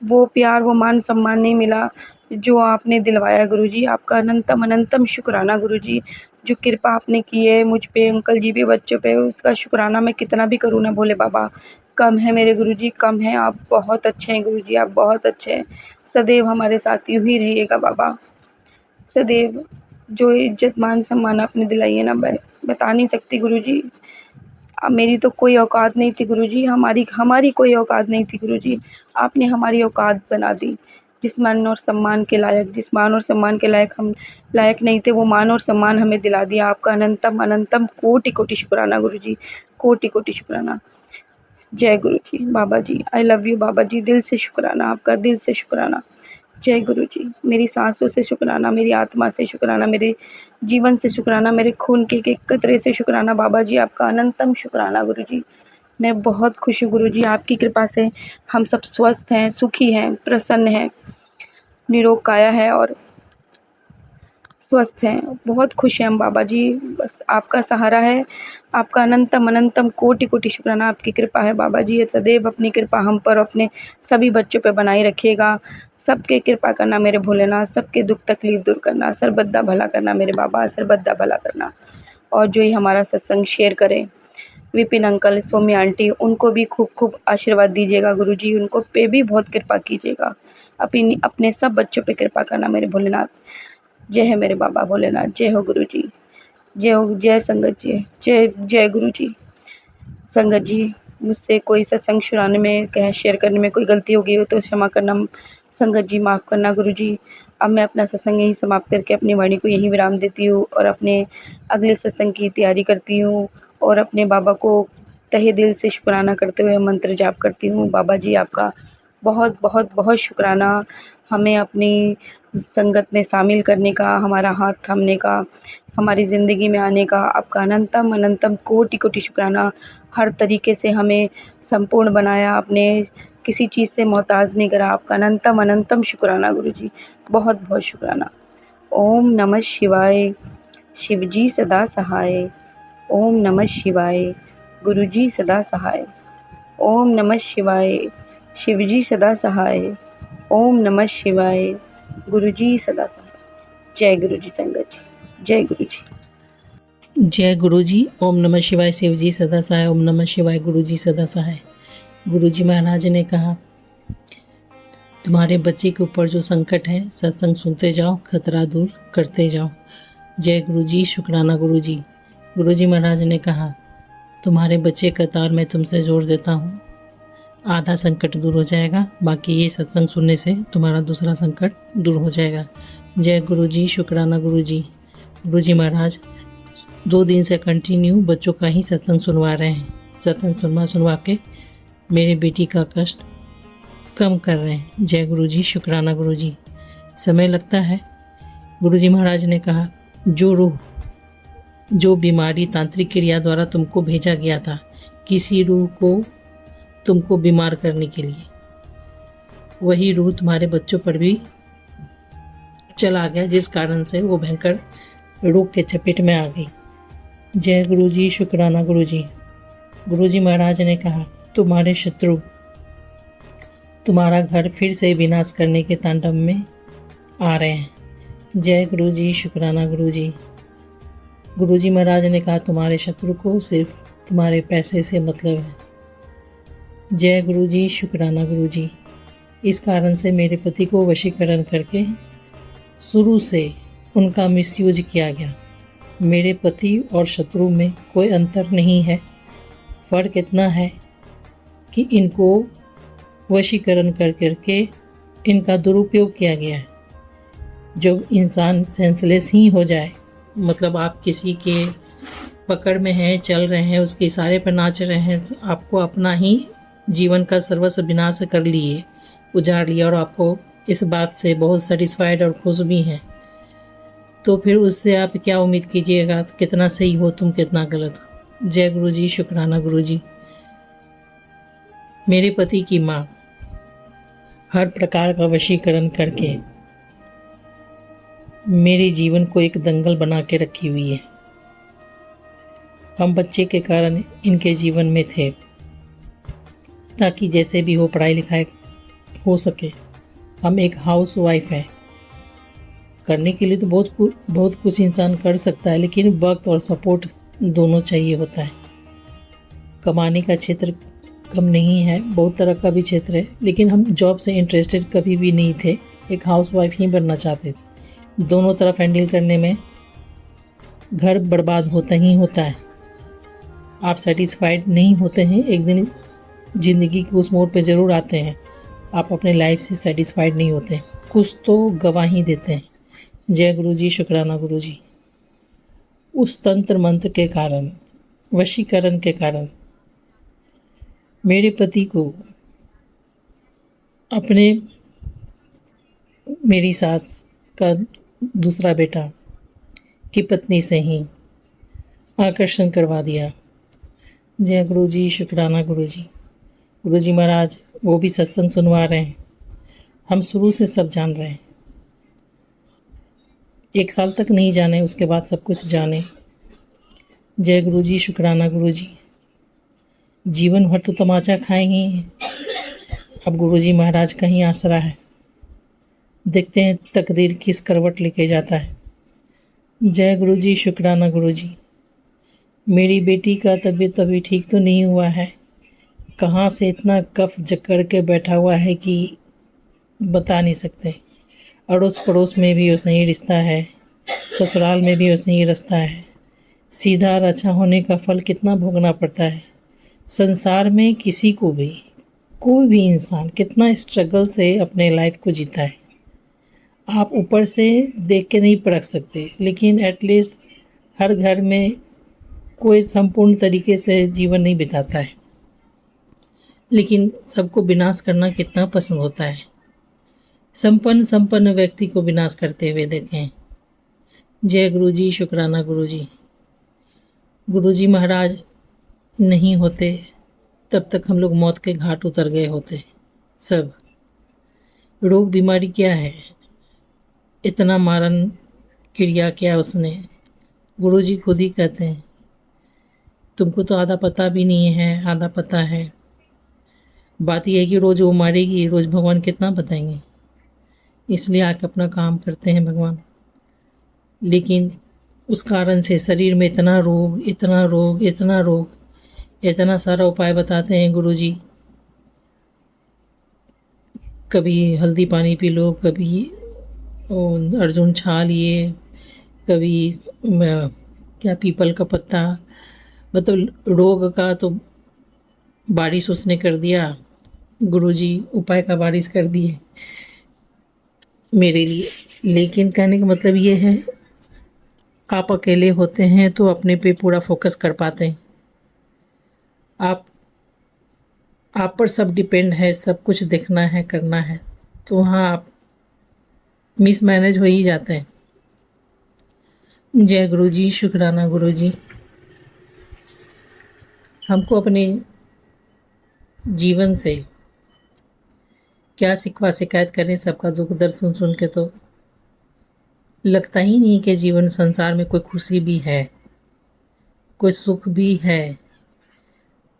वो प्यार, वो मान सम्मान नहीं मिला जो आपने दिलवाया गुरुजी। आपका अनंतम अनंतम शुक्राना गुरुजी। जो कृपा आपने की है मुझ पे, अंकल जी पे, बच्चों पे, उसका शुक्राना मैं कितना भी करूँ ना भोले बाबा, कम है मेरे गुरुजी, कम है। आप बहुत अच्छे हैं गुरुजी, आप बहुत अच्छे हैं। सदैव हमारे साथ यूँ ही रहिएगा बाबा, सदैव। जो इज्जत मान सम्मान आपने दिलाई है ना, मैं बता नहीं सकती गुरुजी। मेरी तो कोई औकात नहीं थी गुरुजी, हमारी कोई औकात नहीं थी गुरुजी। आपने हमारी औकात बना दी। जिस मान और सम्मान के लायक, जिस मान और सम्मान के लायक हम लायक नहीं थे, वो मान और सम्मान हमें दिला दिया। आपका अनंतम अनंतम कोटि कोटि शुक्राना गुरुजी, कोटि कोटि शुक्राना। जय गुरुजी। बाबा ji I love you Baba जी, दिल से शुक्राना आपका, दिल से शुक्राना। जय गुरुजी। मेरी सांसों से शुक्राना, मेरी आत्मा से शुक्राना, मेरे जीवन से शुक्राना, मेरे खून के एक कतरे से शुक्राना बाबा जी, आपका अनंतम शुक्राना गुरुजी। मैं बहुत खुश हूँ गुरुजी, आपकी कृपा से हम सब स्वस्थ हैं, सुखी हैं, प्रसन्न हैं, निरोग काया है और स्वस्थ हैं, बहुत खुश हैं हम बाबा जी। बस आपका सहारा है, आपका अनंतम अनंतम कोटि कोटि शुक्राना, आपकी कृपा है बाबा जी। सदैव अपनी कृपा हम पर, अपने सभी बच्चों पे बनाए रखिएगा। सबके कृपा करना मेरे भोलेनाथ, सबके दुख तकलीफ दूर करना, सरबद्दा भला करना मेरे बाबा, सरबद्दा भला करना। और जो ही हमारा सत्संग शेयर करें, विपिन अंकल, सौम्या आंटी, उनको भी खूब खूब आशीर्वाद दीजिएगा गुरुजी, उनको पे भी बहुत कृपा कीजिएगा। अपने सब बच्चों पे कृपा करना मेरे भोलेनाथ। जय है मेरे बाबा भोलेनाथ, जय हो गुरुजी, जय हो, जय संगत जी, जय जय गुरुजी। संगत जी, मुझसे कोई सत्संग सुनाने में, कह शेयर करने में कोई गलती हो गई हो तो क्षमा करना संगत जी, माफ़ करना गुरुजी। अब मैं अपना सत्संग यहीं समाप्त करके अपनी वाणी को यहीं विराम देती हूँ और अपने अगले सत्संग की तैयारी करती हूँ और अपने बाबा को तहे दिल से शुक्राना करते हुए मंत्र जाप करती हूँ। बाबा जी आपका बहुत बहुत बहुत शुक्राना, हमें अपनी संगत में शामिल करने का, हमारा हाथ थामने का, हमारी ज़िंदगी में आने का। आपका अनंतम अनंतम कोटि कोटि शुक्राना। हर तरीके से हमें संपूर्ण बनाया आपने, किसी चीज़ से मोहताज नहीं करा। आपका अनंतम अनंतम शुक्राना गुरुजी, बहुत बहुत शुक्राना। ओम नमः शिवाय, शिवजी सदा सहाय। ओम नमः शिवाय, गुरुजी सदा सहाय। ओम नमः शिवाय, शिवजी सदा सहाय। ओम नमः शिवाय, गुरुजी सदा सहाय। जय गुरुजी संगत जी, जय गुरुजी। जय गुरुजी। ओम नमः शिवाय, शिवजी सदा सहाय। ओम नमः शिवाय, गुरुजी सदा सहाय। गुरुजी महाराज ने कहा, तुम्हारे बच्चे के ऊपर जो संकट है, सत्संग सुनते जाओ, खतरा दूर करते जाओ। जय गुरुजी, शुक्राना गुरुजी। गुरुजी महाराज ने कहा, तुम्हारे बच्चे का तार मैं तुमसे जोड़ देता हूँ, आधा संकट दूर हो जाएगा, बाकी ये सत्संग सुनने से तुम्हारा दूसरा संकट दूर हो जाएगा। जय गुरु जी, शुक्राना गुरु जी। गुरु जी महाराज 2 दिन से कंटिन्यू बच्चों का ही सत्संग सुनवा रहे हैं। सत्संग सुनवा के मेरे बेटी का कष्ट कम कर रहे हैं। जय गुरु जी, शुक्राना गुरु जी। समय लगता है। गुरु जी महाराज ने कहा, जो रूह, जो बीमारी तांत्रिक क्रिया द्वारा तुमको भेजा गया था किसी रूह को तुमको बीमार करने के लिए, वही रूह तुम्हारे बच्चों पर भी चला गया, जिस कारण से वो भयंकर रोग के चपेट में आ गई। जय गुरु जी, शुक्राना गुरु जी। गुरु जी महाराज ने कहा, तुम्हारे शत्रु तुम्हारा घर फिर से विनाश करने के तांडव में आ रहे हैं। जय गुरु जी, शुक्राना गुरु जी। गुरु जी महाराज ने कहा, तुम्हारे शत्रु को सिर्फ तुम्हारे पैसे से मतलब है। जय गुरु जी, शुक्राना गुरु जी। इस कारण से मेरे पति को वशीकरण करके शुरू से उनका मिसयूज किया गया। मेरे पति और शत्रु में कोई अंतर नहीं है, फ़र्क इतना है कि इनको वशीकरण कर करके इनका दुरुपयोग किया गया है। जब इंसान सेंसलेस ही हो जाए, मतलब आप किसी के पकड़ में हैं, चल रहे हैं, उसके इशारे पर नाच रहे हैं, तो आपको अपना ही जीवन का सर्वस्व विनाश कर लिए, उजाड़ लिया, और आपको इस बात से बहुत सेटिस्फाइड और खुश भी हैं, तो फिर उससे आप क्या उम्मीद कीजिएगा कितना सही हो तुम, कितना गलत हो। जय गुरु जी, शुक्राना गुरु जी। मेरे पति की माँ हर प्रकार का वशीकरण करके मेरे जीवन को एक दंगल बना के रखी हुई है। हम बच्चे के कारण इनके जीवन में थे, ताकि जैसे भी हो पढ़ाई लिखाई हो सके। हम एक हाउस वाइफ हैं। करने के लिए तो बहुत कुछ इंसान कर सकता है, लेकिन वक्त और सपोर्ट दोनों चाहिए होता है। कमाने का क्षेत्र कम नहीं है, बहुत तरह का भी क्षेत्र है, लेकिन हम जॉब से इंटरेस्टेड कभी भी नहीं थे। एक हाउस वाइफ ही बनना चाहते थे। दोनों तरफ हैंडल करने में घर बर्बाद होता ही होता है। आप सेटिस्फाइड नहीं होते हैं, एक दिन ज़िंदगी के उस मोड़ पे ज़रूर आते हैं, आप अपने लाइफ से सेटिस्फाइड नहीं होते, कुछ तो गवाही देते हैं। जय गुरु जी, शुक्राना गुरु जी। उस तंत्र मंत्र के कारण, वशीकरण के कारण मेरे पति को अपने मेरी सास का दूसरा बेटा की पत्नी से ही आकर्षण करवा दिया। जय गुरु जी, शुक्राना गुरु जी। गुरु जी महाराज वो भी सत्संग सुनवा रहे हैं। हम शुरू से सब जान रहे हैं। 1 साल तक नहीं जाने, उसके बाद सब कुछ जाने। जय गुरु जी, शुक्राना गुरु जी। जीवन भर तो तमाचा खाए ही हैं, अब गुरु जी महाराज का ही आसरा है। देखते हैं तकदीर किस करवट लेके जाता है। जय गुरु जी, शुक्राना गुरु जी। मेरी बेटी का तबीयत अभी ठीक तो नहीं हुआ है, कहाँ से इतना कफ जकड़ के बैठा हुआ है कि बता नहीं सकते। अड़ोस पड़ोस में भी वैसा ही रिश्ता है, ससुराल में भी वैसे ही रास्ता है। सीधा और अच्छा होने का फल कितना भोगना पड़ता है। संसार में किसी को भी, कोई भी इंसान कितना स्ट्रगल से अपने लाइफ को जीता है, आप ऊपर से देख के नहीं परख सकते, लेकिन एटलीस्ट हर घर में कोई संपूर्ण तरीके से जीवन नहीं बिताता है, लेकिन सबको विनाश करना कितना पसंद होता है। संपन्न व्यक्ति को विनाश करते हुए देखें। जय गुरु जी, शुक्राना गुरु जी। गुरु जी महाराज नहीं होते तब तक हम लोग मौत के घाट उतर गए होते सब। रोग बीमारी क्या है, इतना मारन क्रिया किया उसने। गुरु जी खुद ही कहते हैं, तुमको तो आधा पता भी नहीं है, आधा पता है। बात यह है कि रोज़ वो मारेगी, रोज़ भगवान कितना बताएंगे। इसलिए आके अपना काम करते हैं भगवान, लेकिन उस कारण से शरीर में इतना रोग, इतना रोग, इतना रोग, इतना सारा उपाय बताते हैं गुरु जी। कभी हल्दी पानी पी लो, कभी अर्जुन छाल लिए, कभी क्या पीपल का पत्ता, मतलब रोग का तो बारिश उसने कर दिया, गुरु जी उपाय का बारिश कर दिए। मेरे लिए। लेकिन कहने का मतलब ये है, आप अकेले होते हैं तो अपने पे पूरा फोकस कर पाते हैं। आप पर सब डिपेंड है, सब कुछ देखना है, करना है, तो हाँ आप मिसमैनेज हो ही जाते हैं। जय गुरु जी, शुक्राना गुरु जी। हमको अपने जीवन से क्या शिकवा शिकायत करें, सबका दुख दर्द सुन सुन के तो लगता ही नहीं कि जीवन संसार में कोई खुशी भी है, कोई सुख भी है।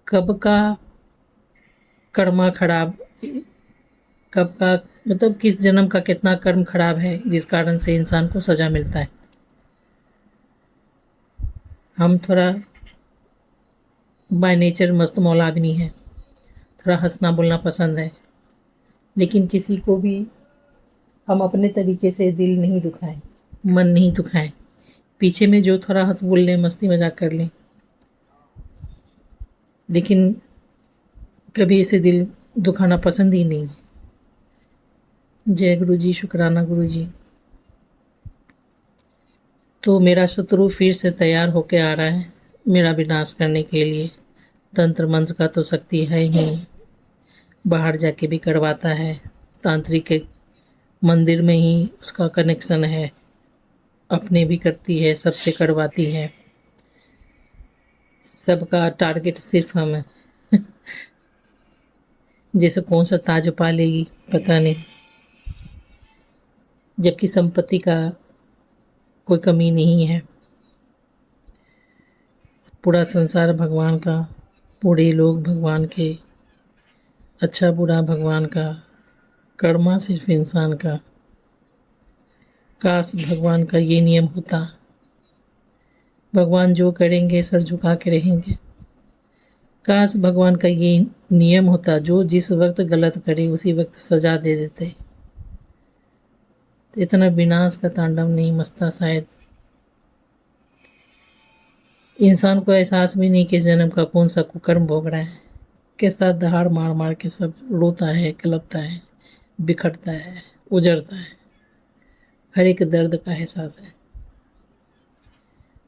कब का कर्मा खराब, कब का मतलब किस जन्म का कितना कर्म खराब है जिस कारण से इंसान को सजा मिलता है। हम थोड़ा बाय नेचर मस्त मौला आदमी है, थोड़ा हंसना बोलना पसंद है, लेकिन किसी को भी हम अपने तरीके से दिल नहीं दुखाएं, मन नहीं दुखाएं। पीछे में जो थोड़ा हंस बोल लें, मस्ती मजाक कर लें, लेकिन कभी ऐसे दिल दुखाना पसंद ही नहीं। जय गुरु जी, शुक्राना गुरु जी। तो मेरा शत्रु फिर से तैयार होके आ रहा है मेरा विनाश करने के लिए। तंत्र मंत्र का तो शक्ति है ही, बाहर जाके भी करवाता है, तांत्रिक के मंदिर में ही उसका कनेक्शन है, अपने भी करती है, सबसे करवाती है। सबका टारगेट सिर्फ हम है। जैसे कौन सा ताज पा लेगी पता नहीं, जबकि संपत्ति का कोई कमी नहीं है। पूरा संसार भगवान का, बूढ़े लोग भगवान के, अच्छा बुरा भगवान का, कर्मा सिर्फ इंसान का। काश भगवान का ये नियम होता, भगवान जो करेंगे सर झुका के रहेंगे। काश भगवान का ये नियम होता, जो जिस वक्त गलत करे उसी वक्त सजा दे देते, तो इतना विनाश का तांडव नहीं मचता शायद। इंसान को एहसास भी नहीं कि इस जन्म का कौन सा कुकर्म भोग रहा है, कैसा दहाड़ मार मार के सब रोता है, कलपता है, बिखरता है, उजड़ता है। हर एक दर्द का एहसास है।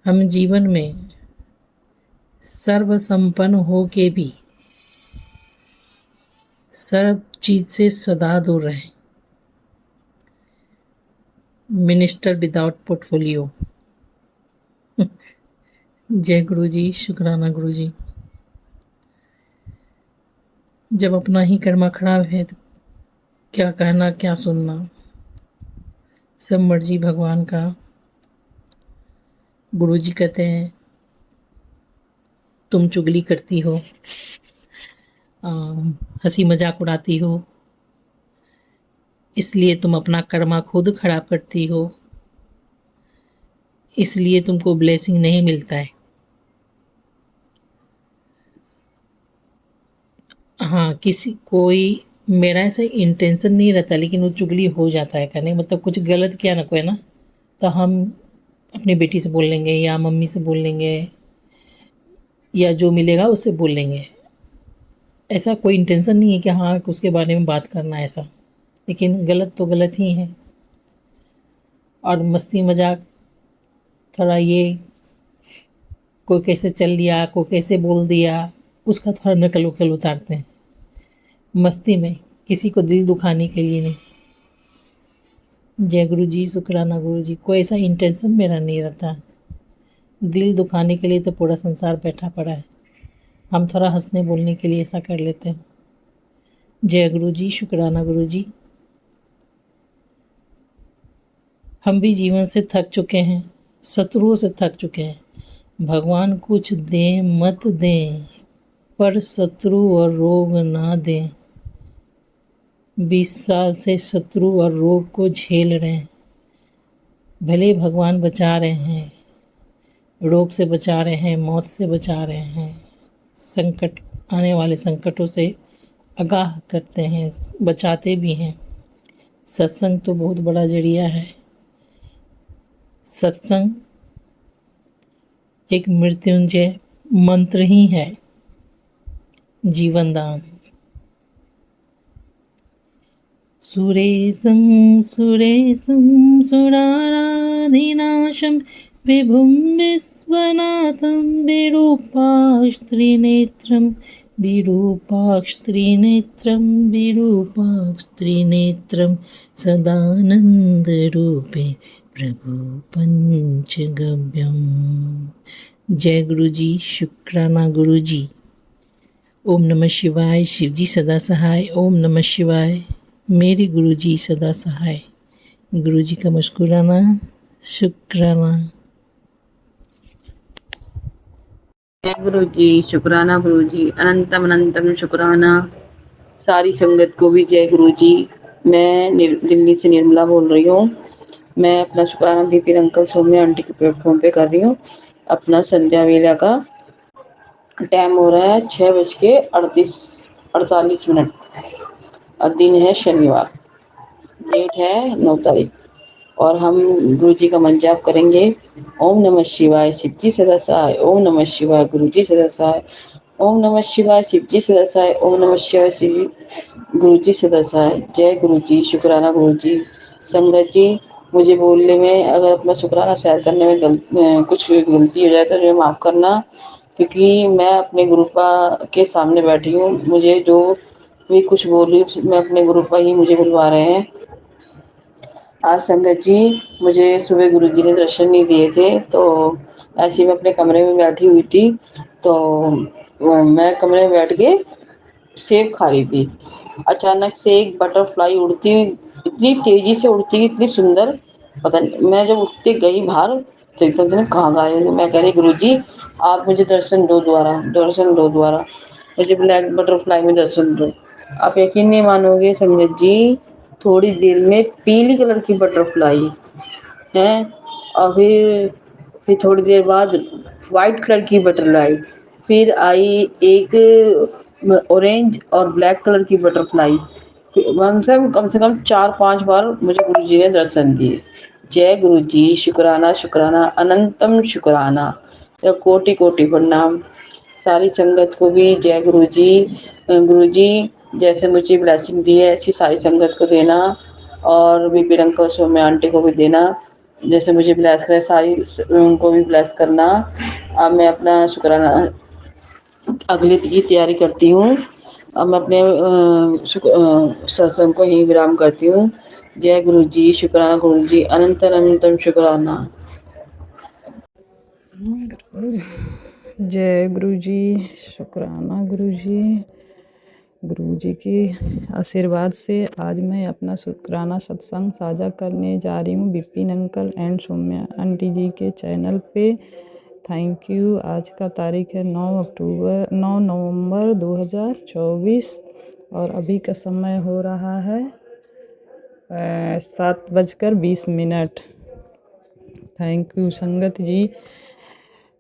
हम जीवन में सर्वसंपन्न हो के भी सब चीज से सदा दूर रहें। Minister without portfolio. जय गुरु जी, शुक्राना गुरु जी। जब अपना ही कर्मा खराब है तो क्या कहना क्या सुनना, सब मर्जी भगवान का। गुरु जी कहते हैं तुम चुगली करती हो, हंसी मजाक उड़ाती हो, इसलिए तुम अपना कर्मा खुद खराब करती हो, इसलिए तुमको ब्लेसिंग नहीं मिलता है। हाँ, किसी कोई मेरा ऐसा इंटेंशन नहीं रहता, लेकिन वो चुगली हो जाता है करने, मतलब कुछ गलत किया ना कोई ना, तो हम अपनी बेटी से बोल लेंगे या मम्मी से बोल लेंगे या जो मिलेगा उससे बोल लेंगे। ऐसा कोई इंटेंशन नहीं है कि हाँ उसके बारे में बात करना है ऐसा, लेकिन गलत तो गलत ही है। और मस्ती मजाक थोड़ा ये, कोई कैसे चल लिया, कोई कैसे बोल दिया, उसका थोड़ा नकल उकल उतारते हैं मस्ती में, किसी को दिल दुखाने के लिए नहीं। जय गुरु जी, शुक्राना गुरु जी। कोई ऐसा इंटेंशन मेरा नहीं रहता, दिल दुखाने के लिए तो पूरा संसार बैठा पड़ा है, हम थोड़ा हंसने बोलने के लिए ऐसा कर लेते हैं। जय गुरु जी, शुक्राना गुरु जी। हम भी जीवन से थक चुके हैं, शत्रुओं से थक चुके हैं। भगवान कुछ दें मत दें, पर शत्रु और रोग ना दें। 20 साल से शत्रु और रोग को झेल रहे हैं, भले भगवान बचा रहे हैं, रोग से बचा रहे हैं, मौत से बचा रहे हैं, संकट आने वाले संकटों से आगाह करते हैं, बचाते भी हैं। सत्संग तो बहुत बड़ा जरिया है। सत्संग एक मृत्युंजय मंत्र ही है, जीवन दान। सुरेशं सुरेशं सुराराधिनाशं विभुं विश्वनाथं विरूपाक्स्त्रिनेत्रं सदानन्दरूपे प्रभु पंचगव्यम। जय गुरु जी। शुक्राना गुरु जी। ओम नमः शिवाय। शिवजी सदा सहाय। ओम नमः शिवाय। मेरे गुरु जी सदा सहाय। गुरु जी का मुस्कुराना, शुक्राना। जय गुरु जी। शुक्राना गुरु जी। अनंतम अनंतम शुक्राना। सारी संगत को भी जय गुरु जी। मैं दिल्ली से निर्मला बोल रही हूँ। मैं अपना शुक्राना दीपी अंकल सौम्या आंटी के प्लेटफॉर्म पे कर रही हूँ। अपना संध्या वेला का टाइम हो रहा है 6:48। और दिन है शनिवार, डेट है 9 तारीख। और हम गुरु जी का मंत्र जाप करेंगे। ओम नमः शिवाय शिवजी सदा सहाय। ओम नमः शिवाय गुरु जी सदा सहाय। ओम नमः शिवाय शिवजी सदा सहाय। ओम नमः शिवाय शिव गुरु जी सदा सहाय। जय गुरु जी। शुक्राना गुरु जी। संगत जी, मुझे बोलने में अगर अपना शुक्राना शेयर करने में कुछ गलती हो जाए तो मुझे माफ़ करना, क्योंकि मैं अपने गुरुपा के सामने बैठी हूँ। मुझे जो भी कुछ बोली मैं अपने गुरुपा ही मुझे बुलवा रहे हैं। आज संगत जी, मुझे सुबह गुरु जी ने दर्शन नहीं दिए थे, तो ऐसे ही मैं अपने कमरे में बैठी हुई थी, तो मैं कमरे में बैठ के सेब खा रही थी। अचानक से एक बटरफ्लाई उड़ती, इतनी तेजी से उड़ती, इतनी सुंदर, पता नहीं, मैं जब उठते गई बाहर तो एकदम से कहाँ गायब है। मैं कह रही गुरु जी आप मुझे दर्शन दो दोबारा, दर्शन दो दोबारा, मुझे ब्लैक बटरफ्लाई में दर्शन दो। आप यकीन नहीं मानोगे संगत जी, थोड़ी देर में पीली कलर की बटरफ्लाई है, और फिर थोड़ी देर बाद वाइट कलर की बटरफ्लाई, फिर आई एक ऑरेंज और ब्लैक कलर की बटरफ्लाई। कम से कम 4-5 बार मुझे गुरु जी ने दर्शन दिए। जय गुरु जी। शुक्राना शुक्राना अनंतम शुक्राना। कोटि कोटि प्रणाम। सारी संगत को भी जय गुरु जी। गुरु जी जैसे मुझे ब्लेसिंग दी है ऐसी सारी संगत को देना, और बीपी अंकल सौम्या आंटी को भी देना। जैसे मुझे ब्लेस करे सारी उनको भी ब्लेस करना। अब मैं अपना शुक्राना अगले की तैयारी करती हूँ। अब मैं अपने सत्संग को यहीं विराम करती हूँ। जय गुरु जी। शुक्राना गुरु जी। अनंतम अनंतम शुक्राना। जय गुरु जी। शुक्राना गुरु जी। गुरु जी के आशीर्वाद से आज मैं अपना शुक्राना सत्संग साझा करने जा रही हूँ Vipin uncle and Saumya aunty ji के चैनल पे। Thank you. आज का तारीख है 9 नवंबर 2024 और अभी का समय हो रहा है 7:20। थैंक यू संगत जी।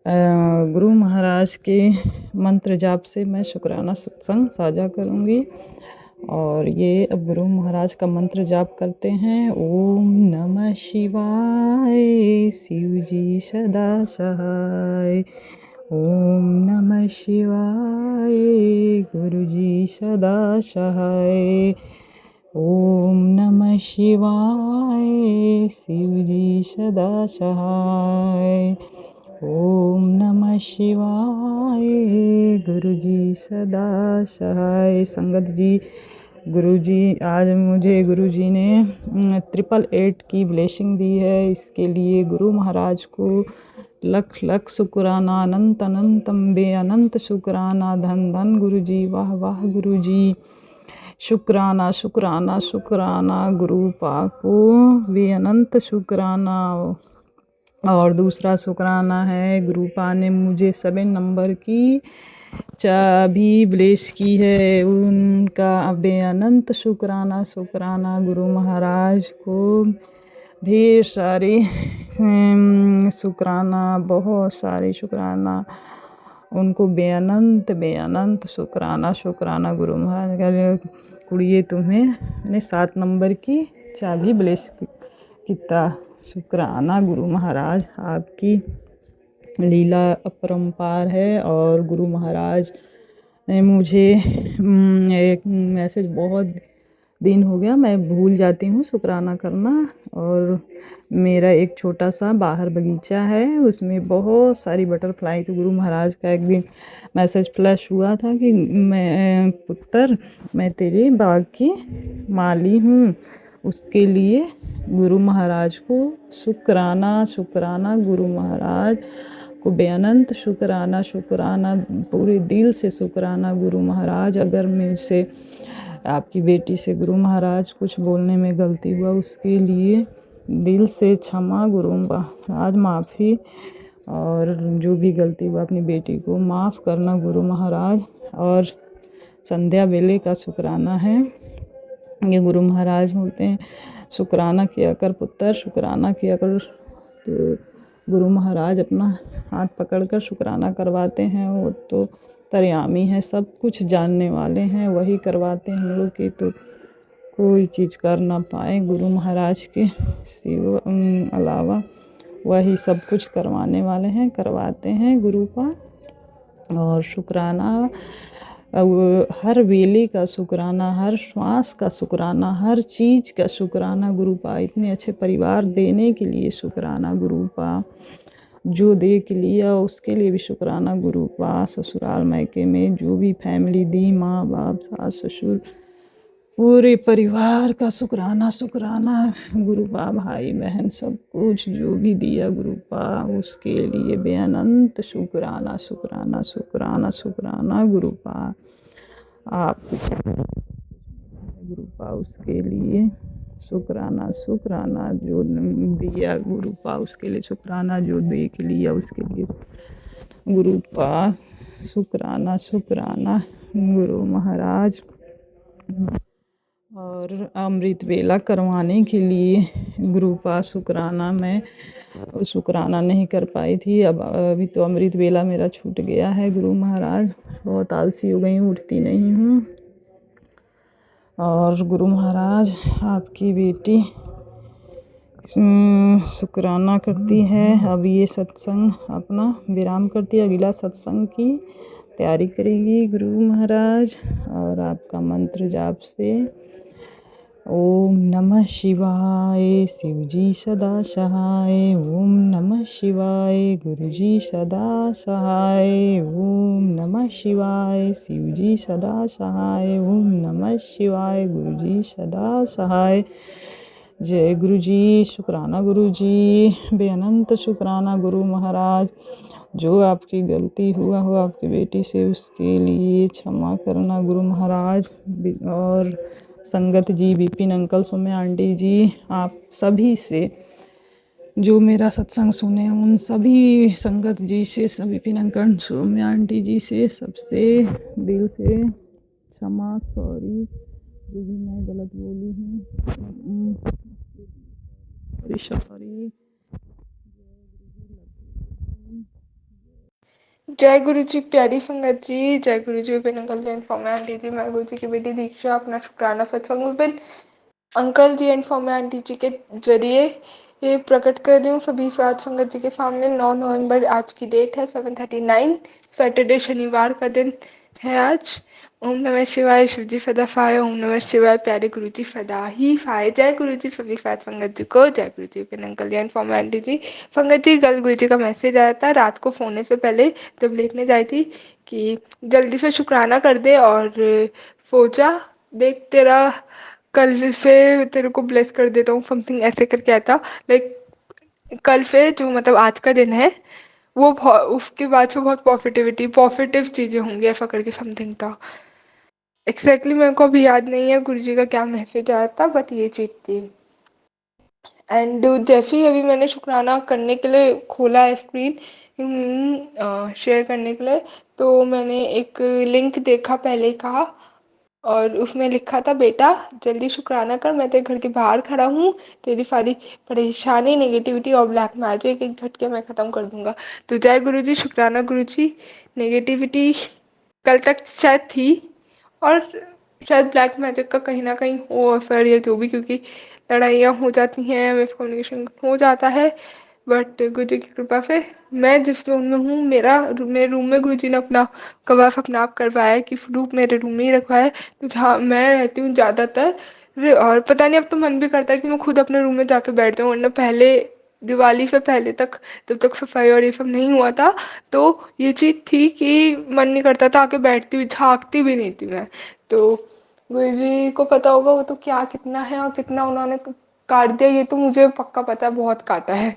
गुरु महाराज के मंत्र जाप से मैं शुक्राना सत्संग साझा करूंगी। और ये अब गुरु महाराज का मंत्र जाप करते हैं। ओम नमः शिवाय शिव जी सदा सहाय। ओम नमः शिवाय गुरु जी सदा सहाय। ओम नमः शिवाय शिव जी सदा सहाय। ओम नमः शिवाय गुरु जी सदा सहाय। संगत जी, गुरु जी आज मुझे गुरु जी ने 888 की ब्लेसिंग दी है। इसके लिए गुरु महाराज को लख लख शुक्राना, अनंत अनंतम बे अनंत शुक्राना। धन धन गुरु जी, वाह वाह गुरु जी। शुक्राना शुक्राना शुक्राना गुरु पाक को भी अनंत शुक्राना। और दूसरा शुक्राना है गुरुपा ने मुझे 7 नंबर की चाबी ब्लेस की है, उनका बेअनंत शुक्राना। शुक्राना गुरु महाराज को ढेर सारे शुक्राना, बहुत सारे शुक्राना उनको बेअनंत बेअनंत शुक्राना। शुक्राना गुरु महाराज कुड़िए तुम्हें मैंने 7 नंबर की चाबी ब्लेस किया। शुक्राना गुरु महाराज, आपकी लीला अपरंपार है। और गुरु महाराज ने मुझे एक मैसेज बहुत दिन हो गया मैं भूल जाती हूँ शुक्राना करना। और मेरा एक छोटा सा बाहर बगीचा है, उसमें बहुत सारी बटरफ्लाई। तो गुरु महाराज का एक दिन मैसेज फ्लैश हुआ था कि मैं पुत्र, मैं तेरे बाग की माली हूँ। उसके लिए गुरु महाराज को शुक्राना, शुक्राना, गुरु महाराज को बेअनंत शुक्राना, शुक्राना, पूरे दिल से शुक्राना। गुरु महाराज, अगर मुझसे, आपकी बेटी से गुरु महाराज कुछ बोलने में गलती हुआ, उसके लिए दिल से क्षमा। गुरु महाराज माफ़ी, और जो भी गलती हुआ अपनी बेटी को माफ़ करना गुरु महाराज। और संध्या बेले का शुक्राना है, ये गुरु महाराज बोलते हैं शुक्राना किया कर पुत्र, शुक्राना किया कर। तो गुरु महाराज अपना हाथ पकड़कर शुक्राना करवाते हैं। वो तो तर्यामी है, सब कुछ जानने वाले हैं, वही करवाते हैं हम लोग की तो कोई चीज़ कर ना पाए। गुरु महाराज के सिवा अलावा वही सब कुछ करवाने वाले हैं, करवाते हैं गुरु का। और शुक्राना, हर वेले का शुक्राना, हर श्वास का शुक्राना, हर चीज़ का शुक्राना गुरु पा। इतने अच्छे परिवार देने के लिए शुक्राना गुरु पा, जो दे के लिया उसके लिए भी शुक्राना गुरु पा। ससुराल मायके में जो भी फैमिली दी, माँ बाप, सास ससुर, पूरे परिवार का शुक्राना, शुक्राना गुरु पा। भाई बहन सब कुछ जो भी दिया गुरु पा, उसके लिए बेअनंत शुक्राना, शुक्राना, शुक्राना, शुक्राना गुरु पा। आप गुरु पा, उसके लिए शुक्राना, शुक्राना जो दिया गुरु पा, उसके लिए शुक्राना जो दे के लिया उसके लिए गुरु पा। शुक्राना, शुक्राना गुरु महाराज। और अमृत वेला करवाने के लिए गुरु पा शुक्राना, मैं शुक्राना नहीं कर पाई थी। अब अभी तो अमृत वेला मेरा छूट गया है। गुरु महाराज, बहुत आलसी हो गई हूँ, उठती नहीं हूँ। और गुरु महाराज, आपकी बेटी शुक्राना करती है। अब ये सत्संग अपना विराम करती है, अगला सत्संग की तैयारी करेगी गुरु महाराज। और आपका मंत्र जाप से ओम नमः शिवाय, शिवजी सदा सहाय। ओम नमः शिवाय, गुरुजी सदा सहाय। ओम नमः शिवाय, शिवजी सदा सहाय। ओम नमः शिवाय, गुरुजी सदा सहाय। जय गुरु जी, शुक्राना गुरु जी, बेअनंत शुक्राना गुरु महाराज। जो आपकी गलती हुआ हो आपकी बेटी से, उसके लिए क्षमा करना गुरु महाराज। और संगत जी, विपिन अंकल, सौम्या आंटी जी, आप सभी से जो मेरा सत्संग सुने, उन सभी संगत जी से, विपिन अंकल, सौम्या आंटी जी से, सबसे दिल से क्षमा, सॉरी जो भी मैं गलत बोली हूँ, सॉरी। जय गुरु जी, प्यारी संगत जी, जय गुरु जी। Vipin uncle ji and Saumya aunty ji, मैं गुरु जी की बेटी दीक्षा अपना शुक्राना सत्संग Vipin uncle ji and Saumya aunty ji के जरिए ये प्रकट कर रही हूँ सभी साथ संगत जी के सामने। 9 नवंबर आज की डेट है, 7:39 सैटरडे, शनिवार का दिन है आज। ओम नमः शिवाय, शिवजी सदा सहाय। ओम नमः शिवाय, प्यारे गुरु जी सदा ही सहाय। जय गुरु जी सभी साथ संगत जी को, जय गुरु जी। Vipin uncle ji and Saumya aunty ji, संगत जी कल गुरु जी का मैसेज आया था रात को सोने से पहले जब लेटने जाई थी कि जल्दी से शुक्राना कर दे और सो जा, देख तेरा कल से तेरे को ब्लेस कर देता हूँ, समथिंग ऐसे करके आया था। लाइक कल से जो मतलब आज का दिन है वो उसके बाद से बहुत पॉजिटिव चीज़ें होंगी, ऐसा करके समथिंग था। एग्जैक्टली मेरे को अभी याद नहीं है गुरु जी का क्या मैसेज आया था, बट ये चीज़ थी। एंड जैसे ही अभी मैंने शुक्राना करने के लिए खोला है स्क्रीन शेयर करने के लिए, तो मैंने एक लिंक देखा पहले का, और उसमें लिखा था बेटा जल्दी शुक्राना कर, मैं तेरे घर के बाहर खड़ा हूँ, तेरी सारी परेशानी, नेगेटिविटी और ब्लैक मैजिक एक झटके में ख़त्म कर दूंगा। तो जय गुरु जी, शुक्राना गुरु जी। नेगेटिविटी कल तक शायद थी, और शायद ब्लैक मैजिक का कहीं ना कहीं हो असर या जो भी, क्योंकि लड़ाइयाँ हो जाती हैं, मिसकम्युनिकेशन हो जाता है। बट गुरु जी की कृपा से मैं जिस रूम में हूँ, मेरे रूम में गुरु जी ने अपना कवर अपना आप करवाया है कि रूप मेरे रूम में ही रखवाया है। तो जहाँ मैं रहती हूँ ज़्यादातर और पता नहीं, अब तो मन भी करता है कि मैं खुद अपने रूम में जाके बैठ जाऊँ, वरना पहले दिवाली से पहले तक, जब तक सफाई और ये सब नहीं हुआ था, तो ये चीज़ थी कि मन नहीं करता था आके बैठती भी, झाँकती भी नहीं थी मैं। तो गुरु जी को पता होगा वो तो क्या कितना है और कितना उन्होंने काट दिया, ये तो मुझे पक्का पता है, बहुत काटा है,